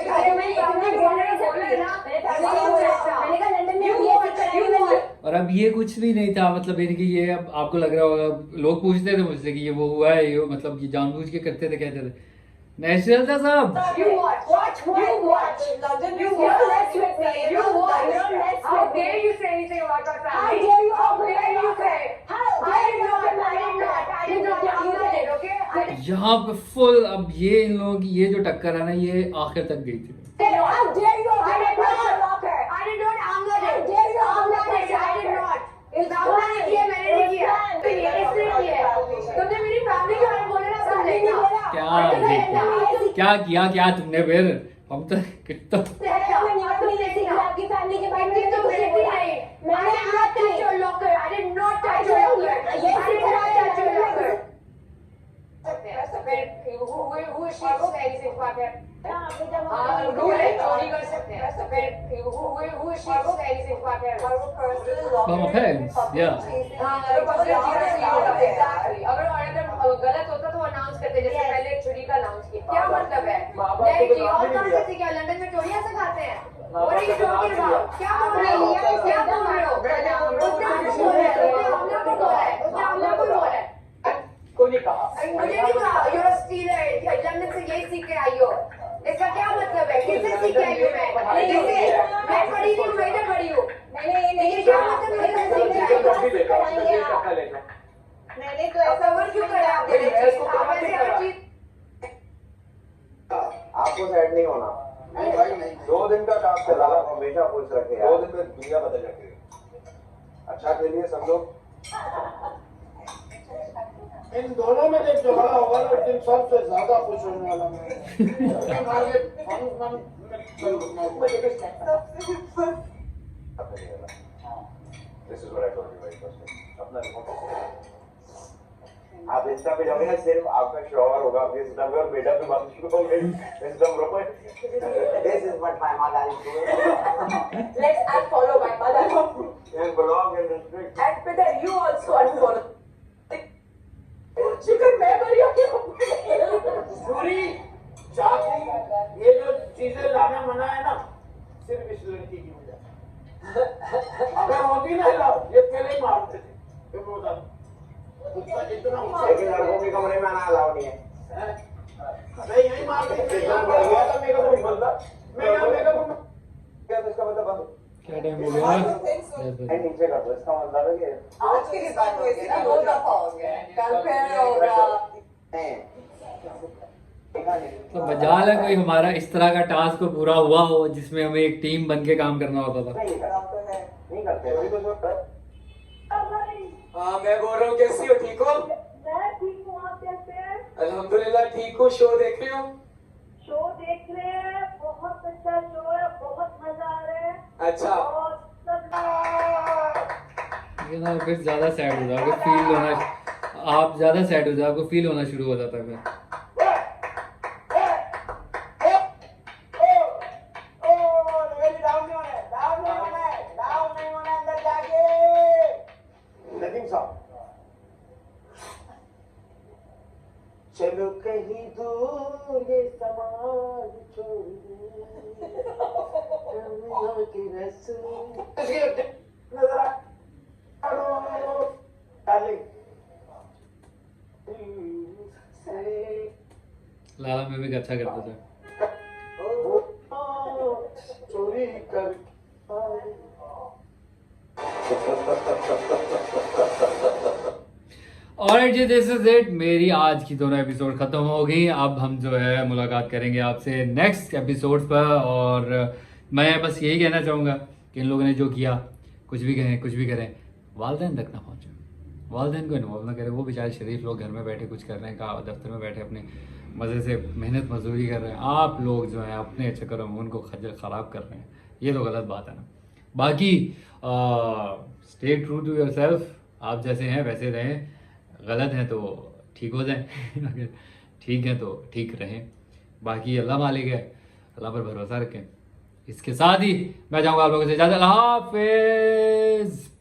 और अब ये कुछ भी नहीं था, मतलब यानी कि ये अब आपको लग रहा होगा, लोग पूछते थे मुझसे कि ये वो हुआ है, ये मतलब ये जानबूझ के करते थे, कहते थे नेचुरल था साहब। You watch. London, you watch with me. You watch. How dare you say anything about my family? How dare you? How dare you say? How dare you look at my impact? I did not do that, okay? यहाँ पे full अब ये इन लोगों की ये जो टक्कर है ना, ये आखिर तक गई थी। How dare you? I did not. I did not. I'm not. How dare you? I'm not. I did not. आपने नहीं किया, मैंने नहीं किया, इसने किया। तुमने मेरी फैमिली के बारे में बोला ना, समझे क्या किया तुमने फिर? हम तो कितना आपकी फैमिली के बारे में तो मुझे भी नहीं। मैंने not touch your locker. I did not touch your locker. I did not touch your locker. Who is she to say anything about that? Rule है, चोरी कर सकते हैं। Who is she to say anything about that? From my parents, yeah. अगर order गलत होता तो announce करते, जैसे पहले चोरी का अनाउंस किया। क्या मतलब है? और कौन से क्या लंदन में चोरियां से खाते हैं? What are you talking about? क्या बोल रहे हो? क्या बोल रहे हो? उसने हमला क्यों बोला है? को नहीं कहा, मुझे नहीं कहा। You're a stealer. लंदन से यही सीख के आई हो। इसका क्या मतलब है? किससे सीख के आई हूँ मैं? मैं पढ़ी नहीं हूँ, मैं इधर पढ़ी हूँ। ये क्या मतलब है? किससे सीख के आई हो? मैंने तो ऐसा वर्ड क्यों करा आपने? आप ऐसे हर चीज आपको साइड नहीं होना। नहीं भाई नहीं। 2 दिन का टास्क है, हमेशा खुश रखे। 2 दिन में दुनिया बदल जाती है। अच्छा के लिए सब लोग। इन दोनों में जब झगड़ा होगा ना, दिन सबसे ज्यादा खुश होने वाला मैं। This is what I told you very first. अपना रिमोट आप इंस्टा पे जाओगे ना, सिर्फ आपका शोहर होगा आपके इंस्टा पे और बेटा पे बात शुरू हो गई। Insta pro This is what my mother is doing. Let's unfollow my mother. And blog and restrict. And Peter, you also unfollow. Chicken memory of you. पूरी चाकू ये जो चीजें लाना मना है ना, सिर्फ इस लड़की की वजह। अगर होती ना लाओ, ये पहले ही मारते थे। फिर वो बता लेकिन लड़कों के कमरे में आना अलाउ नहीं है। मैं यही मार के मेरे को नहीं बोलता। मैं क्या तो इसका मतलब बंद क्या टाइम हो गया? नीचे कर दो, इसका मतलब है कि आज के बाद हो गया, 2 दफा हो गया। कल फिर होगा। तो मजाल है कोई हमारा इस तरह का टास्क पूरा हुआ हो जिसमें हमें एक टीम बन के काम करना होता था। नहीं करते वही तो हाँ मैं बोल रहा हूँ, कैसी हो? ठीक हो? मैं ठीक हूँ, आप कैसे हैं? अल्हम्दुलिल्लाह ठीक हूँ। शो देख रहे हो? शो देख रहे हैं, बहुत अच्छा शो है, बहुत अच्छा ये ना फिर ज्यादा सैड हो जाओगे, फील होना, आप ज्यादा सैड हो जाओ, आपको फील होना शुरू हो जाता है फिर। नदीम साहब, चलो कहीं दूर ये समाज छोड़ की नजर लाला में भी अच्छा करता था। चोरी कर ऑलराइट जी, दिस इज इट। मेरी आज की दोनों एपिसोड खत्म हो गई। अब हम जो है मुलाकात करेंगे आपसे नेक्स्ट एपिसोड पर। और मैं बस यही कहना चाहूँगा कि इन लोगों ने जो किया, कुछ भी कहें कुछ भी करें, वालिदैन तक ना पहुँचे, वालिदैन को इन्वॉल्व ना करें। वो बेचारे शरीफ लोग घर में बैठे कुछ कर रहे हैं, का दफ्तर में बैठे अपने मज़े से मेहनत मजदूरी कर रहे हैं। आप लोग जो हैं अपने चक्करों में उनको खजल ख़राब कर रहे हैं, ये तो गलत बात है ना। बाकी stay true to yourself, आप जैसे हैं वैसे रहें, गलत हैं तो ठीक हो जाएं अगर ठीक है तो ठीक रहें। बाकी अल्लाह मालिक है, अल्लाह पर भरोसा रखें। इसके साथ ही मैं चाहूँगा आप लोगों से इजाज़त, अल्लाह हाफिज़।